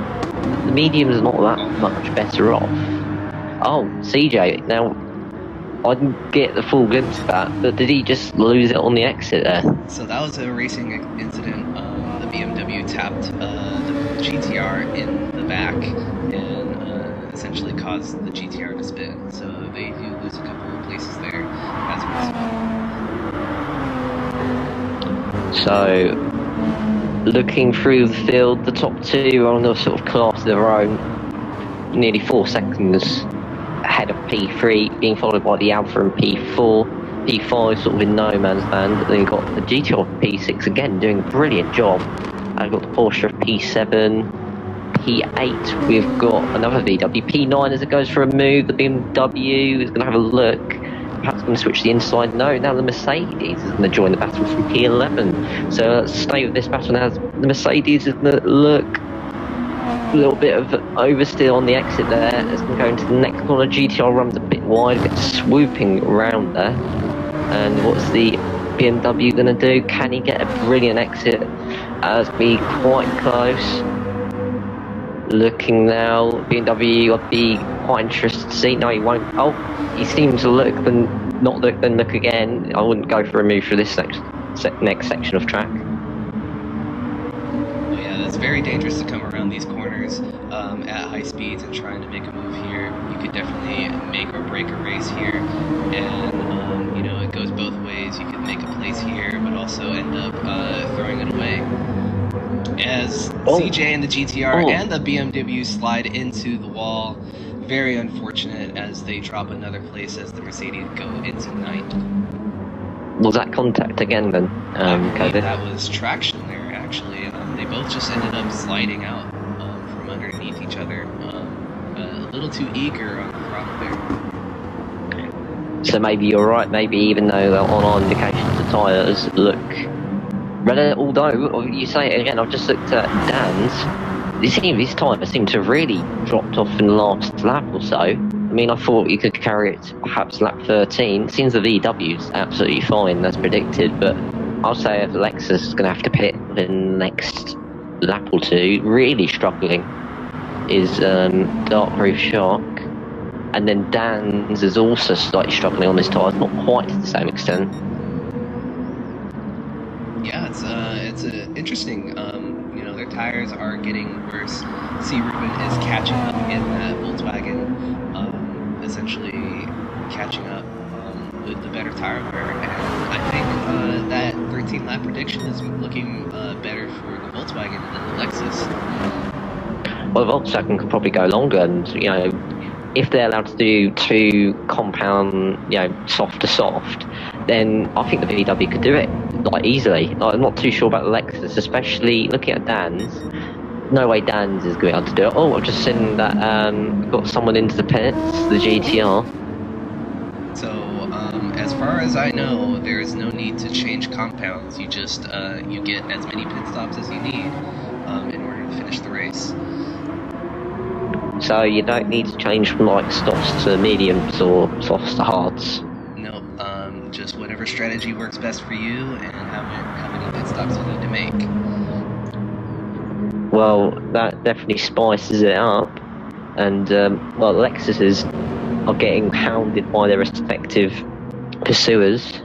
mediums are not that much better off. Oh, CJ, now I didn't get the full glimpse of that, but did he just lose it on the exit there? So that was a racing incident. The BMW tapped the GTR in the back and essentially caused the GTR to spin. So they do lose a couple of places there as a result. So, looking through the field, the top two are on a sort of class of their own, nearly 4 seconds ahead of P3, being followed by the Alpha and P4. P5 sort of in no man's land. Then you've got the GTR P6 again doing a brilliant job. I've got the Porsche P7, P8. We've got another VW P9 as it goes for a move. The BMW is going to have a look. Perhaps going to switch the inside. No, now the Mercedes is going to join the battle from P11. So let's stay with this battle now. The Mercedes is going to look a little bit of oversteer on the exit there. It's going to go into the next corner. GTR runs a bit wide, gets swooping around there. And what's the BMW going to do? Can he get a brilliant exit? It's going to be quite close. Looking now, BMW, I'd be quite interested to see. No, he won't. Oh, he seems to look, then not look, then look again. I wouldn't go for a move for this next section of track. Oh yeah, that's very dangerous to come around these corners at high speeds and trying to make a move here. You could definitely make or break a race here, and it goes both ways. You could make a place here, but also end up throwing it away. As CJ and the GTR and the BMW slide into the wall. Very unfortunate as they drop another place as the Mercedes go into ninth. Was that contact again then? That was traction there actually. They both just ended up sliding out from underneath each other. A little too eager on the throttle there. So maybe you're right, maybe even though on our indications the tyres look... Although, you say it again, I've just looked at Dan's. His tyres seem to have really dropped off in the last lap or so. I thought you could carry it to perhaps lap 13. It seems the VW's absolutely fine, as predicted, but I'll say if Lexus is going to have to pit within the next lap or two, really struggling, is Dark Roof Shark. And then Dan's is also slightly struggling on his tyres, not quite to the same extent. Yeah, it's interesting. Their tires are getting worse. CRubennnn is catching up in that Volkswagen, essentially catching up with the better tire wear. And I think that 13 lap prediction is looking better for the Volkswagen than the Lexus. Well, the Volkswagen could probably go longer, and if they're allowed to do two compound, soft to soft, then I think the VW could do it easily. I'm not too sure about the Lexus, especially looking at Dan's. No way Dan's is going to be able to do it. Oh, I've just seen that got someone into the pits, the GTR. So As far as I know, there is no need to change compounds. You just you get as many pit stops as you need in order to finish the race. So you don't need to change from like softs to mediums or softs to hards? No, just whatever strategy works best for you and how many pit stops you need to make. Well, that definitely spices it up. And, well, Lexuses are getting hounded by their respective pursuers.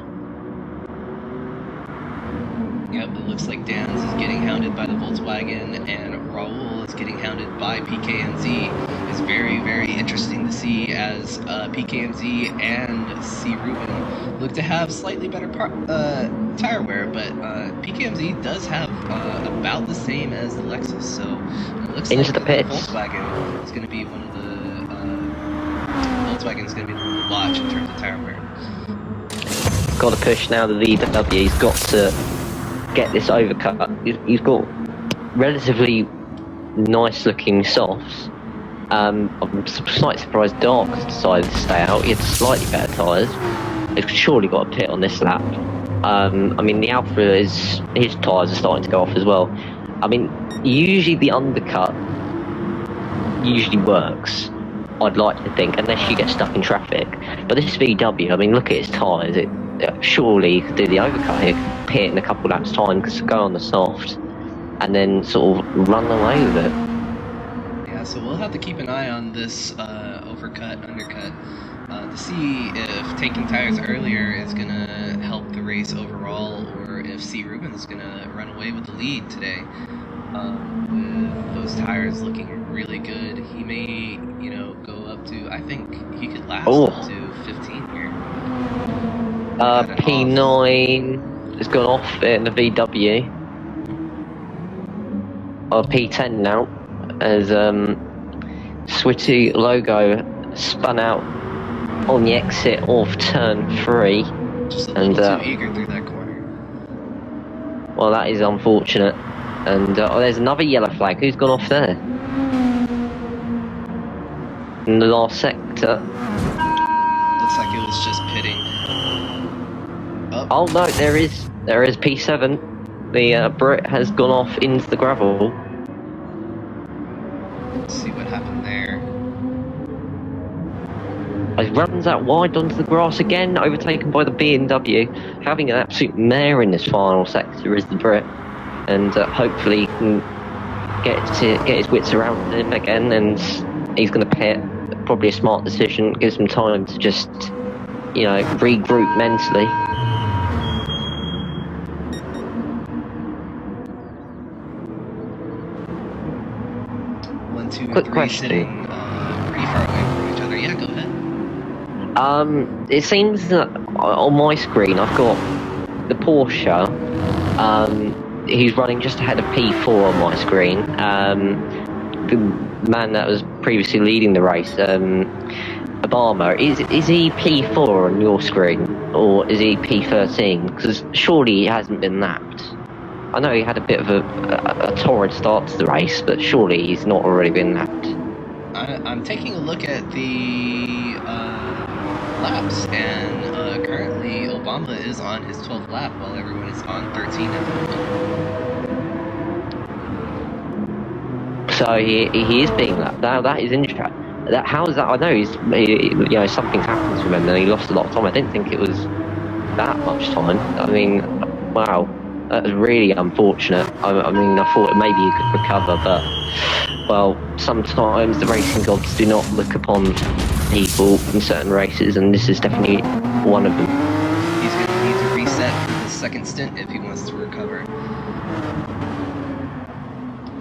Yep, it looks like Dan's is getting hounded by the Volkswagen, and Raul is getting hounded by PKMZ. It's very, very interesting to see as PKMZ and CRubennnn look to have slightly better tire wear, but PKMZ does have about the same as the Lexus, so it looks Into like the pits. Volkswagen is going to be one of the Volkswagen is going to be the one to watch in terms of tire wear. Got to push now the VW. He's got to get this overcut. He's got relatively nice looking softs. I'm slightly surprised Dark has decided to stay out. He had slightly better tyres. He's surely got a pit on this lap. I mean, the Alpha his tyres are starting to go off as well. I mean, usually the undercut usually works, I'd like to think, unless you get stuck in traffic. But this VW, I mean, look at his tyres. Surely you could do the overcut here, pit in a couple laps time, because go on the soft, and then sort of run away with it. Yeah, so we'll have to keep an eye on this undercut, to see if taking tires earlier is going to help the race overall, or if CRubennnn is going to run away with the lead today. With those tires looking really good, he may, you know, go up to, I think he could last up to 15 here. P9 has gone off in the VW. P10 now, as Switty logo spun out on the exit of turn 3. Just a little too eager through that corner. Well, that is unfortunate. And there's another yellow flag. Who's gone off there? In the last sector. Looks like it was just pitting. Oh no, there is P7. The Brit has gone off into the gravel. Let's see what happened there. He runs out wide onto the grass again, overtaken by the BMW. Having an absolute mare in this final sector is the Brit, and hopefully he can get his wits around him again, and he's going to pit. Probably a smart decision, gives him time to just, you know, regroup mentally. Quick question. Sitting pretty far away from each other. Yeah, go ahead. It seems that on my screen I've got the Porsche. He's running just ahead of P4 on my screen. The man that was previously leading the race, Obama, is he P4 on your screen, or is he P13? Because surely he hasn't been lapped. I know he had a bit of a torrid start to the race, but surely he's not already been lapped. I'm taking a look at the laps, and currently Obama is on his 12th lap, while everyone is on 13 at the moment. So he is being lapped. Now that is interesting. How is that? I know you know, something's happened to him, and he lost a lot of time. I didn't think it was that much time. I mean, wow. That was really unfortunate. I mean, I thought maybe he could recover, but, well, sometimes the racing gods do not look upon people in certain races, and this is definitely one of them. He's going to need to reset for the second stint if he wants to recover.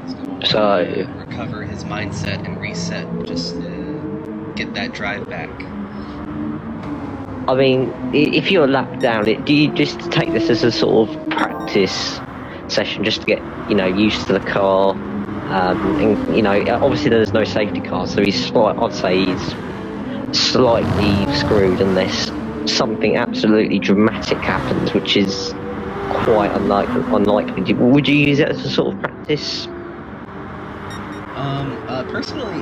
He's going to recover his mindset and reset, just to get that drive back. I mean, if you're a lap down, do you just take this as a sort of practice session just to get, you know, used to the car? And, you know, obviously there's no safety car, so I'd say he's slightly screwed unless something absolutely dramatic happens, which is quite unlikely. Would you use it as a sort of practice? Personally,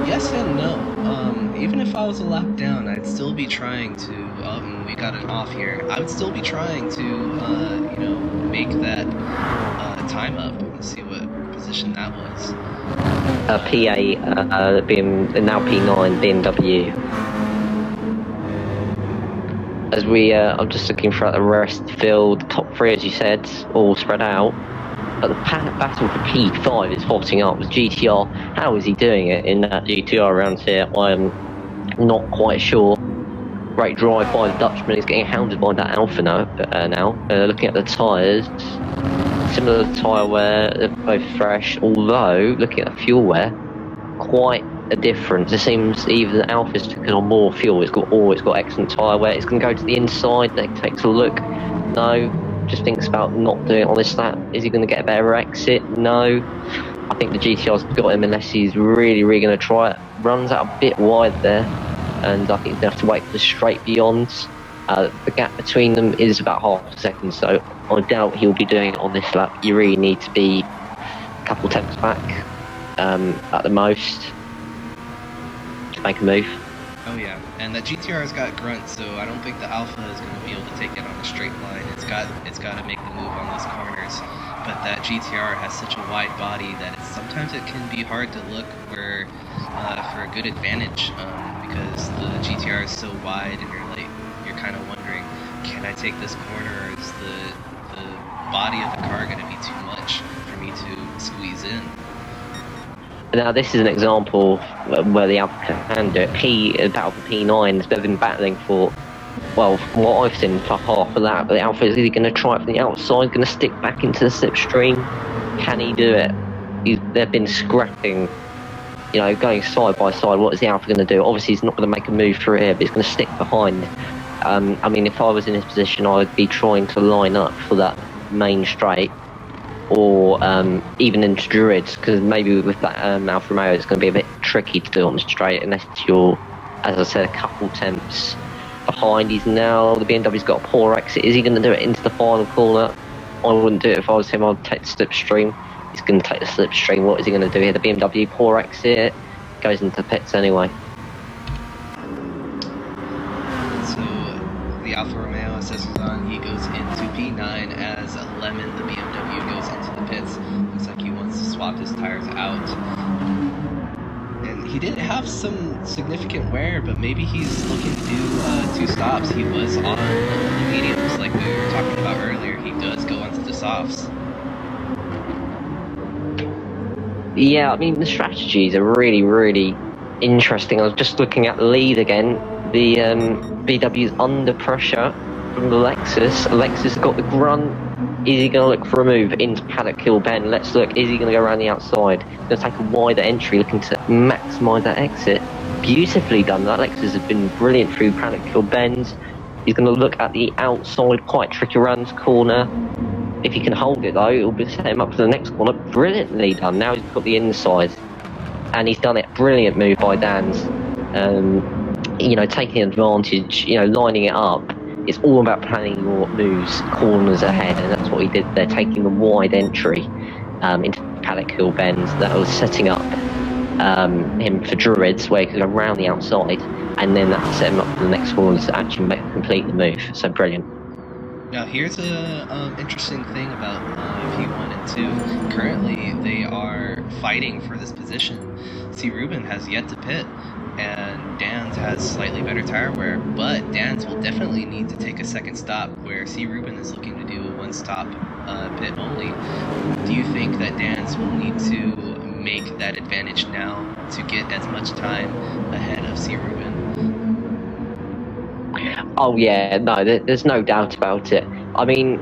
yes and no. Even if I was a lap down, I'd still be trying to, we got an off here, I would still be trying to, make that, time up. Let's see what position that was. P8, now P9, BMW. As I'm just looking throughout the rest of the field, the top three, as you said, all spread out. But the battle for P5 is hotting up with GTR. How is he doing it in that GTR around here? I am not quite sure. Great drive by the Dutchman. He's getting hounded by that Alpha now. Looking at the tyres, similar tyre wear, they're both fresh. Although, looking at the fuel wear, quite a difference. It seems even the Alpha's taken on more fuel. It's got excellent tyre wear. It's going to go to the inside. That takes a look. No. Just thinks about not doing it on this lap. Is he going to get a better exit? No. I think the GTR's got him unless he's really going to try it. Runs out a bit wide there, and I think he's going to have to wait for the straight beyond. The gap between them is about half a second, so I doubt he'll be doing it on this lap. You really need to be a couple tenths back at the most to make a move. Oh yeah, and that GTR's got grunt, so I don't think the Alpha is going to be able to take it on a straight line. It's got to make the move on those corners. But that GTR has such a wide body that sometimes it can be hard to look for a good advantage because the GTR is so wide, and you're kind of wondering, can I take this corner, or is the body of the car going to be too much for me to squeeze in? Now this is an example where the Alpha can do it. Battle for P9 has been battling for, well, from what I've seen, for half of that. But the Alpha is either going to try it from the outside, going to stick back into the slipstream. Can he do it? They've been scrapping, going side by side. What is the Alpha going to do? Obviously he's not going to make a move through here, but he's going to stick behind. I mean, if I was in his position, I would be trying to line up for that main straight, or even into Druids, because maybe with that Alfa Romeo it's going to be a bit tricky to do on the straight unless you're, as I said, a couple tenths behind. He's now, the BMW's got a poor exit. Is he going to do it into the final corner? I wouldn't do it if I was him. I'd take the slipstream. He's going to take the slipstream. What is he going to do here? The BMW, poor exit, goes into the pits anyway. So the Alfa Romeo assesses on, he goes into P9 as Lemon, the BMW, goes into the pits. Looks like he wants to swap his tires out. And he did have some significant wear, but maybe he's looking to do 2 stops. He was on the mediums like we were talking about earlier. He does go onto the softs. Yeah, I mean, the strategies are really interesting. I was just looking at the lead again. The BW's under pressure from the Lexus. Lexus got the grunt. Is he going to look for a move into Paddock Hill Bend? Let's look. Is he going to go around the outside? Going to take a wider entry, looking to maximise that exit. Beautifully done. That Lexus has been brilliant through Paddock Hill Bend. He's going to look at the outside, quite tricky around this corner. If he can hold it though, it'll be set him up for the next corner. Brilliantly done. Now he's got the inside, and he's done it. Brilliant move by Dan's. Taking advantage, lining it up. It's all about planning your moves, corners ahead, and that's what he did there, taking the wide entry into Paddock Hill Bend. That was setting up him for Druids, where he could go around the outside, and then that set him up for the next corner to actually complete the move. So brilliant. Now here's a interesting thing about P1 and 2. Currently, they are fighting for this position. CRubennnn has yet to pit, and Dan's has slightly better tire wear, but Dan's will definitely need to take a second stop, where CRubennnn is looking to do a 1-stop pit only. Do you think that Dan's will need to make that advantage now to get as much time ahead of CRubennnn? Oh yeah, no, there's no doubt about it. I mean,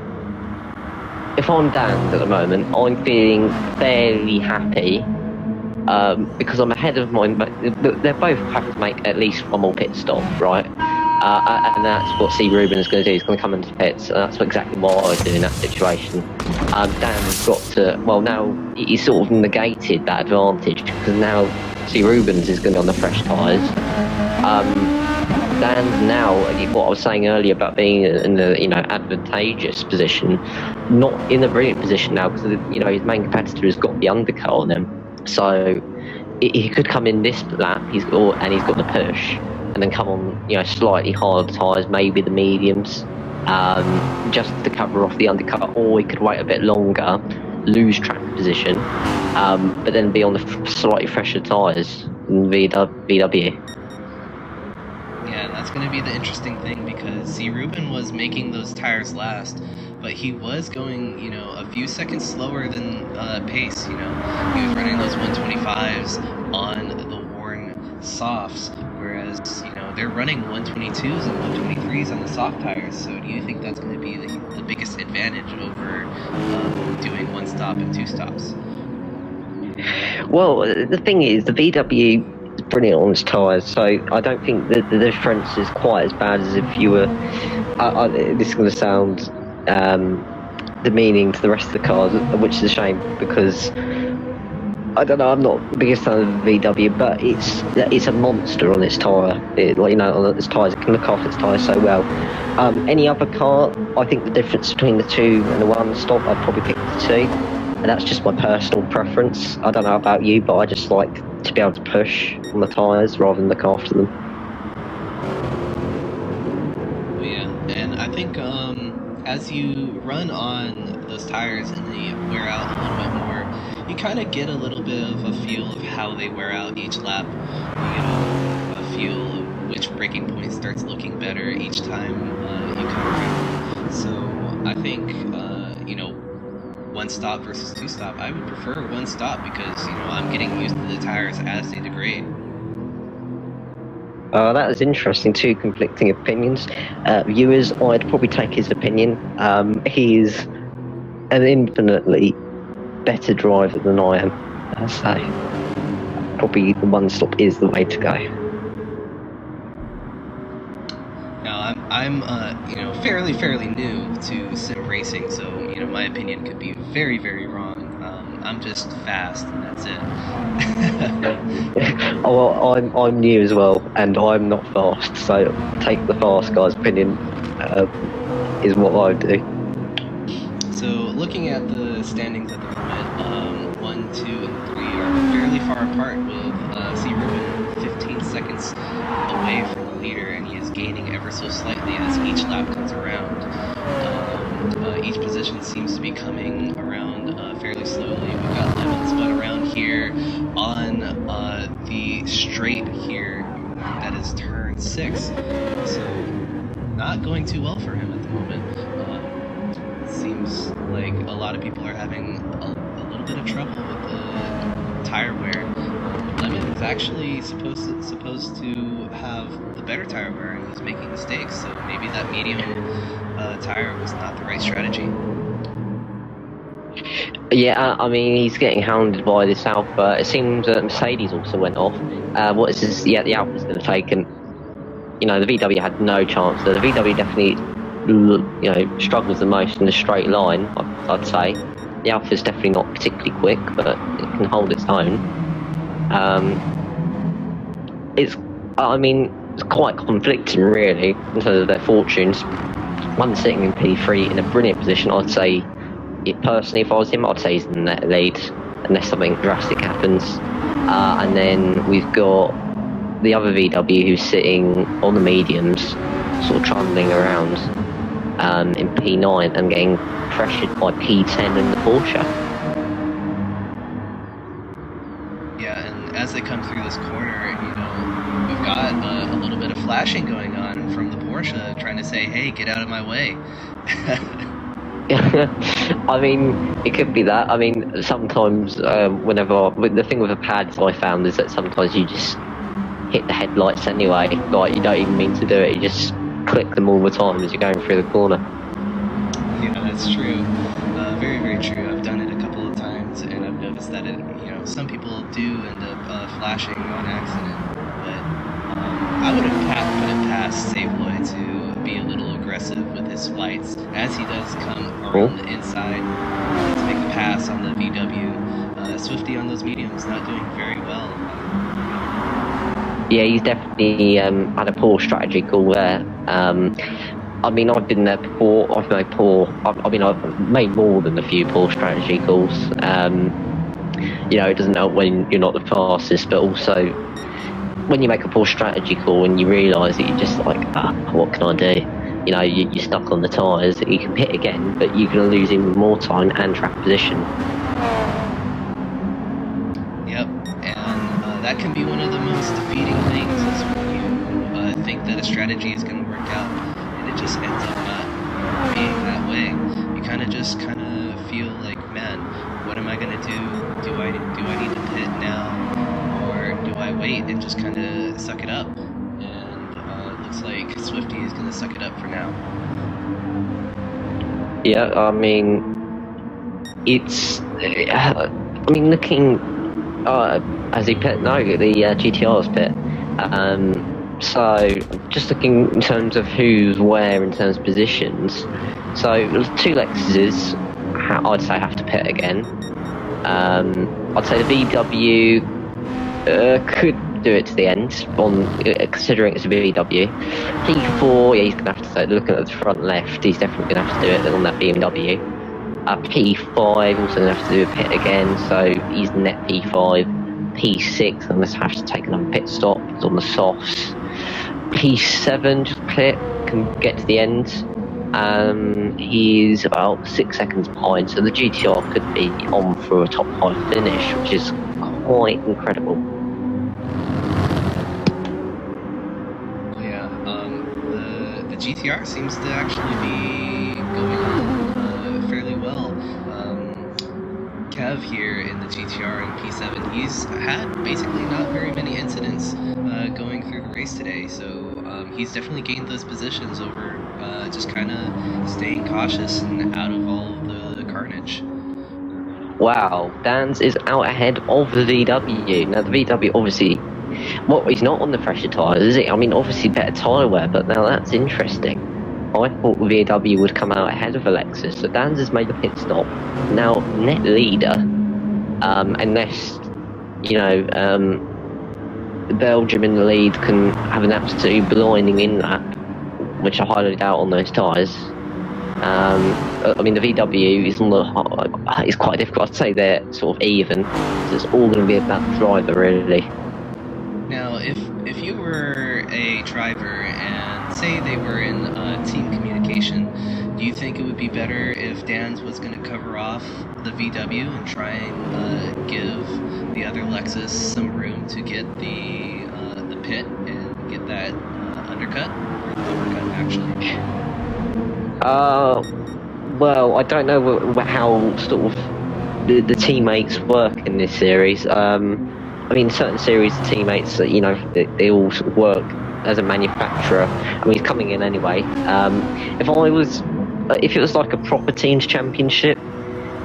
if I'm Dan at the moment, I'm feeling fairly happy because I'm ahead of mine, but they both have to make at least one more pit stop, right? And that's what CRubennnn is going to do. He's going to come into pits, and that's exactly what I would do in that situation. Dan's got to, well, now he's sort of negated that advantage, because now CRubennn's is going to be on the fresh tyres. Dan's now, what I was saying earlier about being in the advantageous position, not in a brilliant position now, because his main competitor has got the undercut on him. So he could come in this lap, and he's got the push, and then come on, slightly harder tyres, maybe the mediums, just to cover off the undercut, or he could wait a bit longer, lose track position, but then be on the slightly fresher tyres in VW. Yeah, that's going to be the interesting thing, because CRubennnn was making those tires last, but he was going, a few seconds slower than pace. He was running those 125s on the worn softs, whereas they're running 122s and 123s on the soft tires. So do you think that's going to be the biggest advantage over doing one stop and two stops? Well, the thing is, the VW is brilliant on its tyres, so I don't think that the difference is quite as bad as if you were. This is going to sound demeaning to the rest of the cars, which is a shame, because I don't know, I'm not the biggest fan of the VW, but it's a monster on its tyre. On its tyres, it can look after its tyres so well. Any other car, I think the difference between the two and the one stop, I'd probably pick the two. And that's just my personal preference. I don't know about you, but I just like to be able to push on the tyres rather than look after them. Yeah, and I think as you run on those tires and they wear out a little bit more, you kind of get a little bit of a feel of how they wear out each lap. You get a feel of which braking point starts looking better each time you come around. So I think, one stop versus two stop, I would prefer one stop, because I'm getting used to the tires as they degrade. That is interesting. Two conflicting opinions. Viewers, I'd probably take his opinion. He's an infinitely better driver than I am. So probably the one stop is the way to go. Now I'm fairly new to sim racing, so my opinion could be very, very wrong. I'm just fast, and that's it. Well, I'm new as well, and I'm not fast, so take the fast guy's opinion is what I would do. So looking at the standings at the moment, 1, 2, and 3 are fairly far apart, with CRubennnn 15 seconds away from the leader, and he is gaining ever so slightly as each lap comes around. Each position seems to be coming around fairly slowly. We've got lemons, but around here on the straight here, that is turn 6, so not going too well for him at the moment. It seems like a lot of people are having a little bit of trouble with the tire wear. Lemon is actually supposed to have the better tire wear, and he's making mistakes, so maybe that medium tire was not the right strategy. Yeah, I mean, he's getting hounded by this Alpha. It seems that Mercedes also went off. What is this? Yeah, the Alpha's been taken. The VW had no chance. The VW definitely, struggles the most in the straight line, I'd say. The Alpha's definitely not particularly quick, but it can hold its own. It's quite conflicting, really, in terms of their fortunes. One sitting in P3 in a brilliant position. I'd say, personally, if I was him, I'd say he's in the lead, unless something drastic happens. And then we've got the other VW who's sitting on the mediums, sort of trundling around in P9 and getting pressured by P10 and the Porsche. Yeah, and as they come through this corner, we've got a little bit of flashing going on from the Porsche, trying to say, hey, get out of my way. I mean, it could be that. I mean, sometimes the thing with the pads I found is that sometimes you just hit the headlights anyway, like you don't even mean to do it, you just click them all the time as you're going through the corner. Yeah, that's true. Very, very true. I've done it a couple of times, and I've noticed that some people do end up flashing on accident, but I would have put it past Savoy to be a little aggressive with his flights, as he does come around the inside to make a pass on the VW. Swifty on those mediums, not doing very well. Yeah, he's definitely had a poor strategy call there. I mean, I've been there before. I've made more than a few poor strategy calls. it doesn't help when you're not the fastest, but also when you make a poor strategy call and you realise that you're just like, what can I do? You're stuck on the tyres. You can pit again, but you're going to lose even more time and track position. Yep, and that can be one of the most defeating things, is when you think that a strategy is going to work out and it just ends up not being that way. You kind of feel like, man, what am I going to do? Do I need to pit now, or do I wait and just kind of suck it up? And it looks like Swifty is going to suck it up for now. Yeah, looking as he pit, no, the GTR's pit. So just looking in terms of who's where in terms of positions. So two Lexuses, I'd say, have to pit again. I'd say the VW could do it to the end, considering it's a VW. P4, yeah, he's going to have to say, looking at the front left, he's definitely going to have to do it on that BMW. P5, also going to have to do a pit again, so he's net P5. P6, unless I have to take another pit stop, it's on the softs. P7, just pit, can get to the end. He's about 6 seconds behind, so the GTR could be on for a top 5 finish, which is quite incredible. Yeah, the GTR seems to actually be going on fairly well. Kev here in the GTR and P7, he's had basically not very many incidents going through the race today, so he's definitely gained those positions over just kind of staying cautious and out of all of the carnage. Wow, Dan's is out ahead of the VW. Now the VW obviously, he's not on the fresher tyres, is he? I mean, obviously better tyre wear, but now that's interesting. I thought the VW would come out ahead of a Lexus, so Dan's has made a pit stop. Now, net leader, unless, Belgium in the lead can have an absolute blinding in lap, which I highly doubt on those tyres. The VW is quite difficult. I'd say they're sort of even, so it's all going to be about the driver, really. Now, if you were a driver and say they were in team communication, do you think it would be better if Dan's was going to cover off the VW and try and give the other Lexus some room to get the pit and get that undercut, or overcut actually? Well, I don't know how sort of the teammates work in this series. Certain series of teammates, they all sort of work as a manufacturer. He's coming in anyway. If it was like a proper teams championship,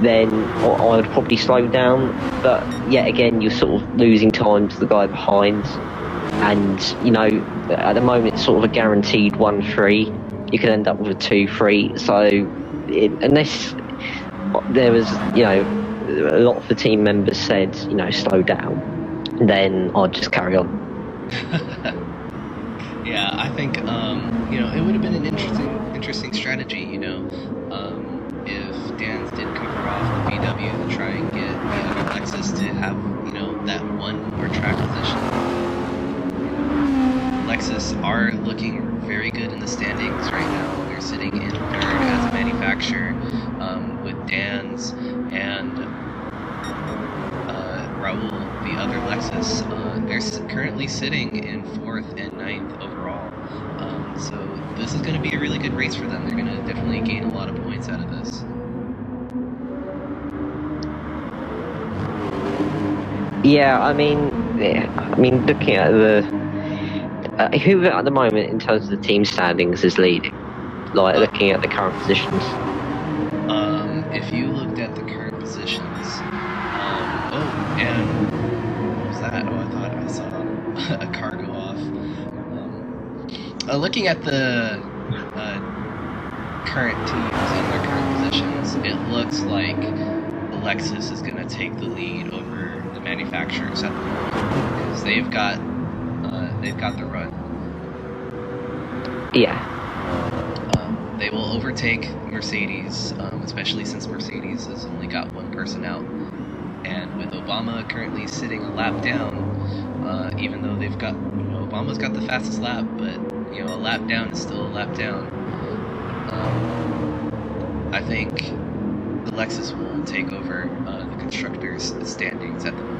then I would probably slow down. But yet again, you're sort of losing time to the guy behind. And, at the moment, it's sort of a guaranteed 1-3. You can end up with a 2-3. So, unless there was, a lot of the team members said, slow down, then I'd just carry on. Yeah, I think, it would have been an interesting strategy, if Dan's did cover off the VW to try and get the other Lexus to have, that one more track position. Lexus are looking very good in the standings right now. They're sitting in third as a manufacturer, with Dan's and Raul, the other Lexus. They're currently sitting in 4th and 9th overall. So this is going to be a really good race for them. They're going to definitely gain a lot of points out of this. Yeah, looking at the who at the moment in terms of the team standings is leading, looking at the current positions. If you looked at the current positions, and what was that? Oh, I thought I saw a car go off. Looking at the current teams and their current positions, it looks like the Lexus is going to take the lead over the manufacturers at the moment, because they've got the run. Yeah. They will overtake Mercedes, especially since Mercedes has only got one person out, and with Obama currently sitting a lap down, even though they've got, Obama's got the fastest lap, but, a lap down is still a lap down. I think the Lexus will take over the constructors' standings at the moment.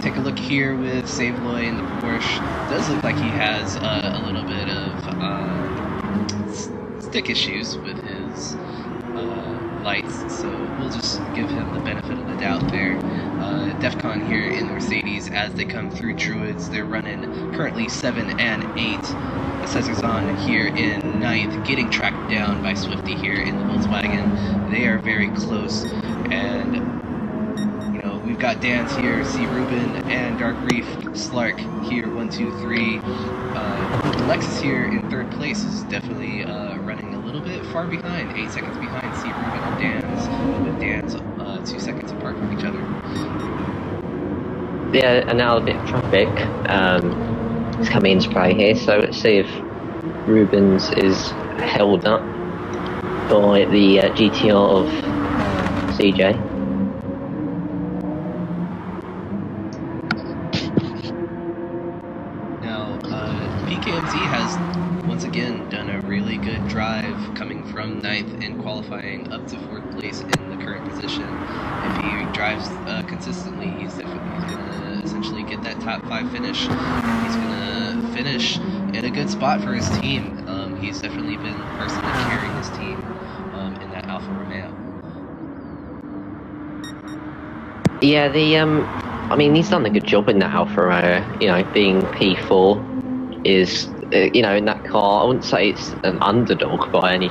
Take a look here with Saveloy in the Porsche. It does look like he has a little bit of stick issues with his lights, so we'll just give him the benefit of the doubt there. DEFCON here in the Mercedes as they come through Druids. They're running currently 7 and 8. The Cesarson here in 9th, getting tracked down by Swifty here in the Volkswagen. They are very close, and we've got Dan's here, CRubennnn, and Dark Reef, Slark here, 1, 2, 3. The Lexus here in 3rd place is definitely running a little bit far behind, 8 seconds behind CRubennnn and Dan's, with Dan's 2 seconds apart from each other. Yeah, and now a bit of traffic is coming into play here, so let's see if Rubens is held up by the GTR of CJ. PKMZ has once again done a really good drive coming from 9th and qualifying up to 4th place in the current position. If he drives consistently, he's going to essentially get that top 5 finish. He's going to finish in a good spot for his team. He's definitely been the person carrying his team in that Alfa Romeo. Yeah, I mean, he's done a good job in that Alfa Romeo, being P4. Is in that car, I wouldn't say it's an underdog by any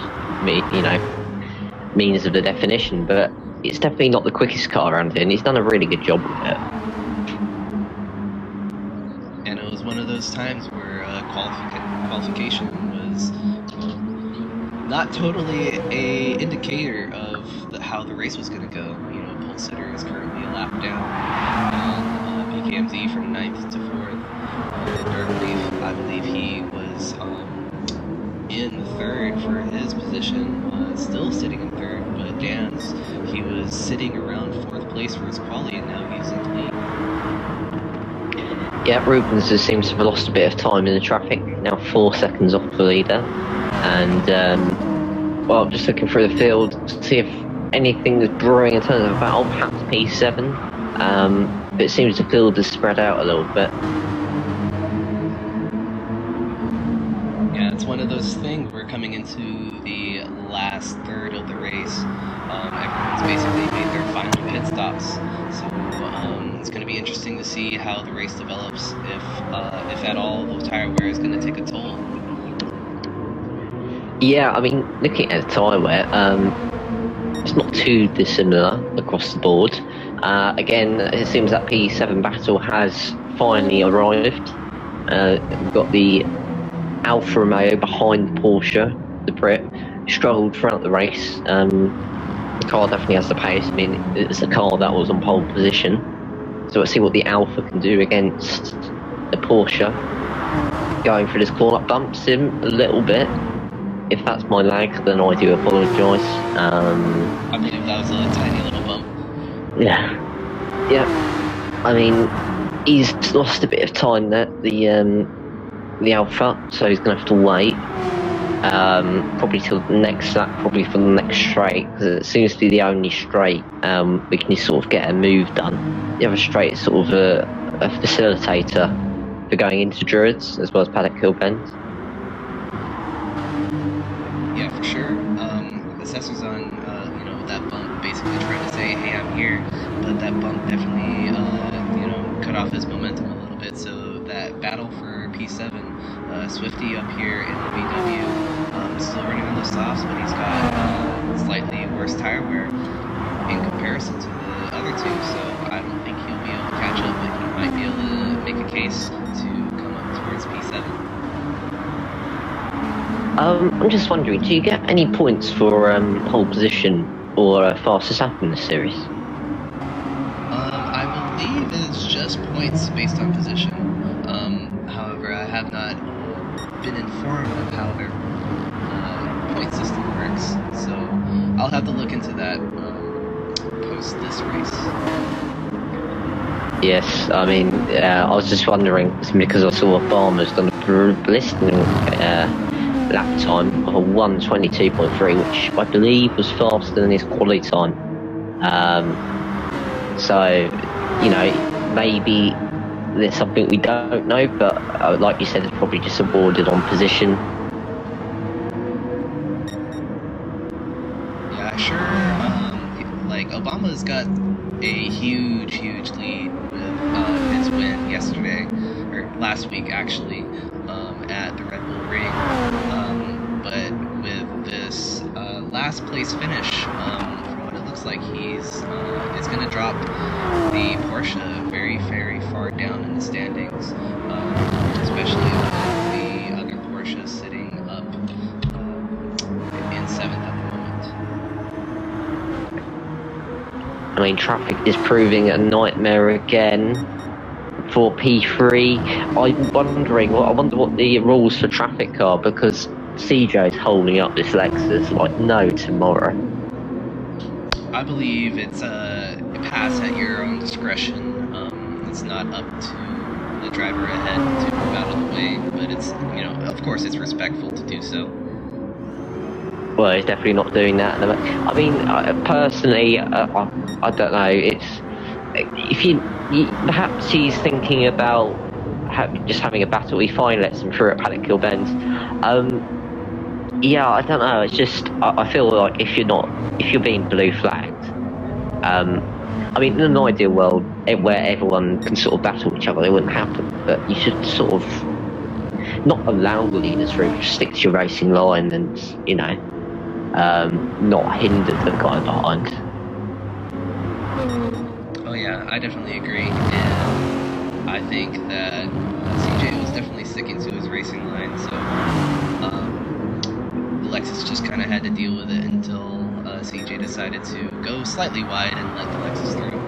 means of the definition, but it's definitely not the quickest car around here, and he's done a really good job with it. And it was one of those times where qualification was not totally a indicator of how the race was going to go. Pole sitter is currently a lap down, and PKMZ from 9th to 4th. Dark Reef, I believe he was in 3rd for his position, still sitting in 3rd, but Dan's, he was sitting around 4th place for his quali, and now he's in the lead. Yeah, Rubens just seems to have lost a bit of time in the traffic, now 4 seconds off the leader, and well, just looking through the field to see if anything is brewing in terms of battle, perhaps P7, but it seems the field has spread out a little bit. It's one of those things, we're coming into the last third of the race. Everyone's basically made their final pit stops, so it's going to be interesting to see how the race develops, if at all the tire wear is going to take a toll. Yeah, I mean, looking at the tyre wear, it's not too dissimilar across the board. Again, it seems that P7 battle has finally arrived. We've got the Alfa Romeo behind the Porsche, the Brit, struggled throughout the race. The car definitely has the pace. I mean, it's a car that was on pole position. So let's see what the Alfa can do against the Porsche. Going for this corner, bumps him a little bit. If that's my lag, then I do apologise. I believe that was a tiny little bump. Yeah. I mean, he's lost a bit of time there, the Alpha, so he's going to have to wait. Probably till the next lap, probably for the next straight, because it seems to be the only straight we can sort of get a move done. The other straight is sort of a facilitator for going into Druids, as well as Paddock Hill Bend. Yeah, for sure. The Cesarson, that bump basically trying to say, hey, I'm here, but that bump definitely, cut off his momentum a little bit, so that battle for P7, Swifty up here in the VW, still running on the softs, but he's got slightly worse tire wear in comparison to the other two, so I don't think he'll be able to catch up, but he might be able to make a case to come up towards P7. I'm just wondering, do you get any points for pole position or fastest lap in this series? I believe it's just points based on position. However, I have not been informed of how their point system works, so I'll have to look into that post this race. Yes, I mean, I was just wondering, because I saw Obama's done a blistering lap time of a 1:22.3, which I believe was faster than his quali time. So, you know, maybe there's something we don't know, but like you said, it's probably just awarded on position. Yeah, sure. Like, Obama's got a huge lead with his win yesterday, or last week actually, at the Red Bull Ring. But with this last place finish, from what it looks like, he's going to drop the Porsche very far down in the standings, especially with the other Porsche sitting up in 7th at the moment. I mean, traffic is proving a nightmare again for P3. I wonder what the rules for traffic are, because CJ's holding up this Lexus like no tomorrow. I believe it's a pass at your own discretion. It's not up to the driver ahead to move out of the way, but it's, you know, of course it's respectful to do so. Well, he's definitely not doing that. I mean, personally, I don't know. It's if you perhaps he's thinking about just having a battle. He finally lets him through at Paddock Hill Bend. Yeah, I don't know. It's just I feel like if you're being blue flagged, I mean, in an ideal world where everyone can sort of battle each other, it wouldn't happen. But you should sort of not allow the leaders through, just stick to your racing line, and you know, not hinder the guy behind. Oh yeah, I definitely agree, and I think that CJ was definitely sticking to his racing line, so Lexus just kind of had to deal with it until CJ decided to go slightly wide and let the Lexus through.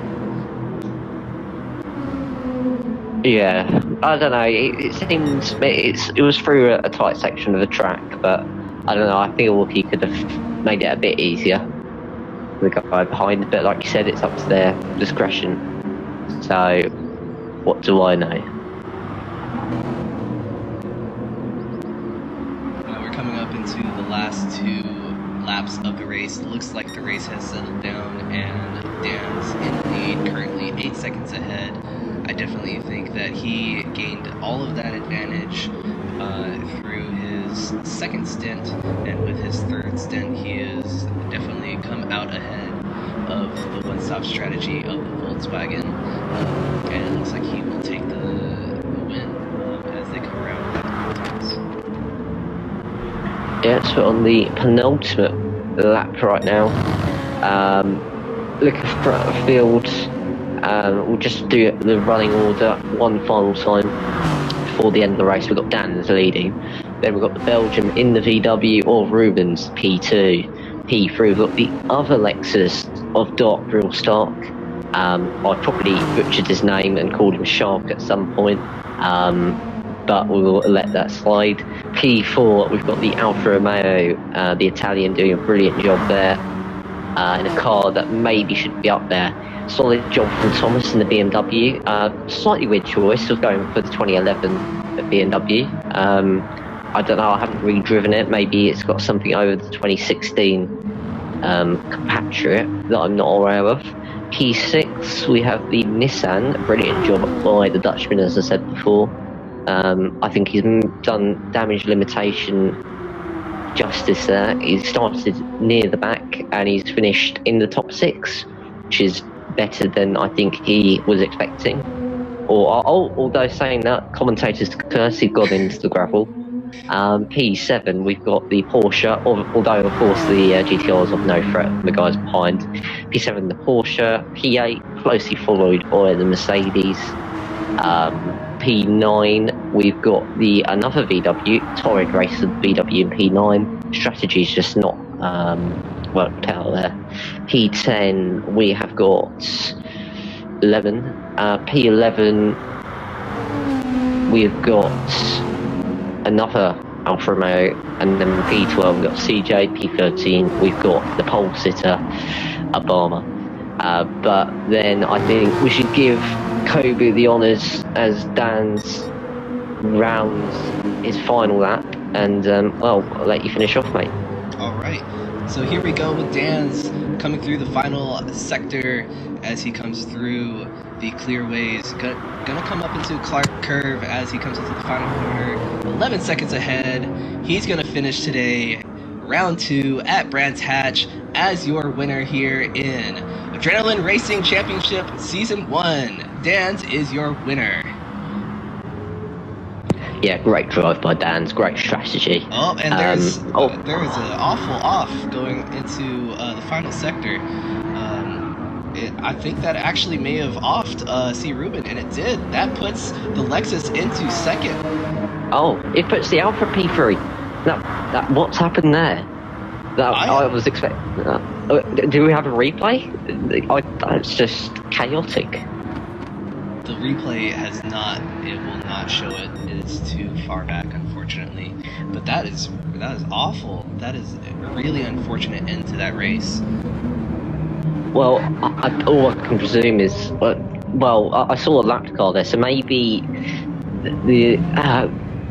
Yeah, I don't know. It seems it was through a tight section of the track, but I don't know. I feel he could have made it a bit easier for the guy behind. But like you said, it's up to their discretion. So, what do I know? We're coming up into the last 2 laps of the race. It looks like the race has settled down, and Dan's in the lead, currently 8 seconds ahead. I definitely think that he gained all of that advantage through his second stint, and with his third stint, he has definitely come out ahead of the one-stop strategy of the Volkswagen, and it looks like he will take the win as they come around a couple times. Yeah, so on the penultimate lap right now, looking for the field. We'll just do the running order one final time before the end of the race. We've got Dan's leading. Then we've got the Belgium in the VW of Rubennn's P2. P3, we've got the other Lexus of Dark Real Stark. I probably butchered his name and called him Shark at some point, but we will let that slide. P4, we've got the Alfa Romeo, the Italian, doing a brilliant job there in a car that maybe should be up there. Solid job from Thomas in the BMW. Slightly weird choice of going for the 2011 BMW. I don't know, I haven't really driven it. Maybe it's got something over the 2016 compatriot that I'm not aware of. P6, we have the Nissan. Brilliant job by the Dutchman, as I said before. I think he's done damage limitation justice there. He's started near the back and he's finished in the top 6, which is better than I think he was expecting. Although saying that, commentators courtesy got into the gravel. P7, we've got the Porsche, although of course the GTRs of no threat, the guys behind. P7, the Porsche. P8, closely followed by the Mercedes. P9, we've got another VW, torrid race of VW and P9. Strategy's just not worked out there. P10, we have got 11. P11, we've got another Alfa Romeo, and then P12 we've got CJ, P13 we've got the pole sitter Obama. But then I think we should give Kobu the honours as Dan's rounds his final lap, and well, I'll let you finish off, mate. Alright, so here we go with Dan's coming through the final sector as he comes through the clearways. Gonna come up into Clark Curve as he comes into the final corner. 11 seconds ahead. He's gonna finish today round 2 at Brands Hatch as your winner here in Adrenaline Racing Championship Season 1. Dan's is your winner. Yeah, great drive by Dan's, great strategy. Oh, and there is an awful off going into the final sector. I think that actually may have offed CRubennnn, and it did. That puts the Lexus into second. Oh, it puts the Alfa P3. That what's happened there? I was expecting. Do we have a replay? It's just chaotic. The replay has not. It will not show it. It is too far back, unfortunately. But that is awful. That is a really unfortunate end to that race. Well, all I can presume is, I saw a lap car there, so maybe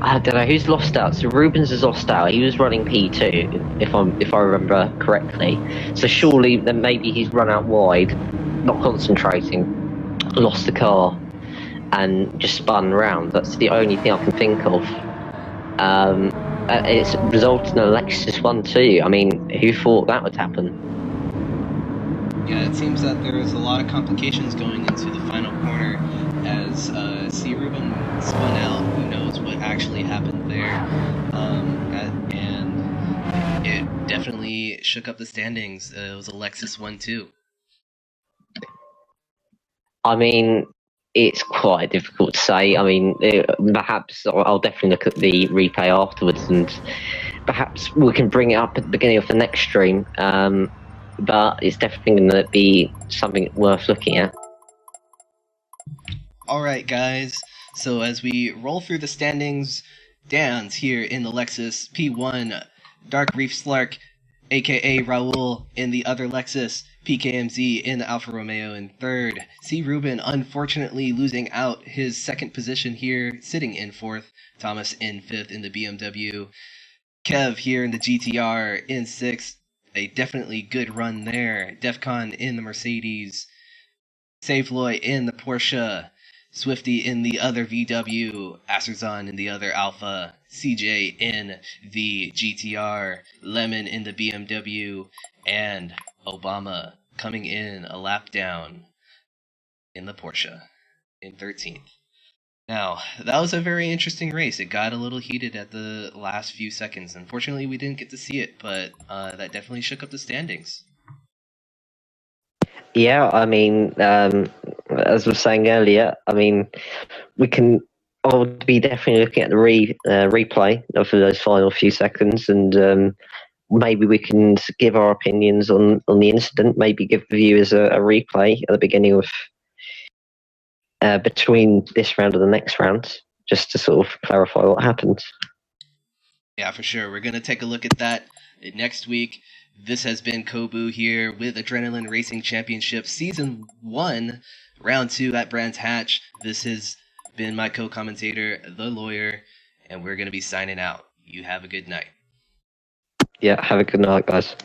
I don't know who's lost out. So Rubens has lost out. He was running P2, if I remember correctly. So surely then maybe he's run out wide, not concentrating, lost the car, and just spun round. That's the only thing I can think of. It's resulted in a Lexus 1-2. I mean, who thought that would happen? Yeah, it seems that there is a lot of complications going into the final corner as CRubennnn spun out. Who knows what actually happened there? And it definitely shook up the standings. It was a Lexus 1-2. I mean, it's quite difficult to say. I mean, perhaps I'll definitely look at the replay afterwards, and perhaps we can bring it up at the beginning of the next stream. But it's definitely going to be something worth looking at. Alright guys, so as we roll through the standings, Dan's here in the Lexus P1, Dark Reef Slark, aka Raul, in the other Lexus, PKMZ in the Alfa Romeo in third, CRubennnn unfortunately losing out his second position here, sitting in fourth, Thomas in fifth in the BMW, Kev here in the GTR in sixth, a definitely good run there. Defcon in the Mercedes. Savloy in the Porsche. Swifty in the other VW. Aserzon in the other Alpha. CJ in the GTR. Lemon in the BMW. And Obama coming in a lap down in the Porsche in 13th. Now, that was a very interesting race. It got a little heated at the last few seconds. Unfortunately, we didn't get to see it, but that definitely shook up the standings. Yeah, I mean, as I was saying earlier, I mean, I'll be definitely looking at the replay of those final few seconds, and maybe we can give our opinions on the incident, maybe give the viewers a replay at the beginning of between this round and the next round, just to sort of clarify what happened. Yeah, for sure. We're going to take a look at that next week. This has been Kobu here with Adrenaline Racing Championship Season 1, Round 2 at Brands Hatch. This has been my co-commentator, The Lawyer, and we're going to be signing out. You have a good night. Yeah, have a good night, guys.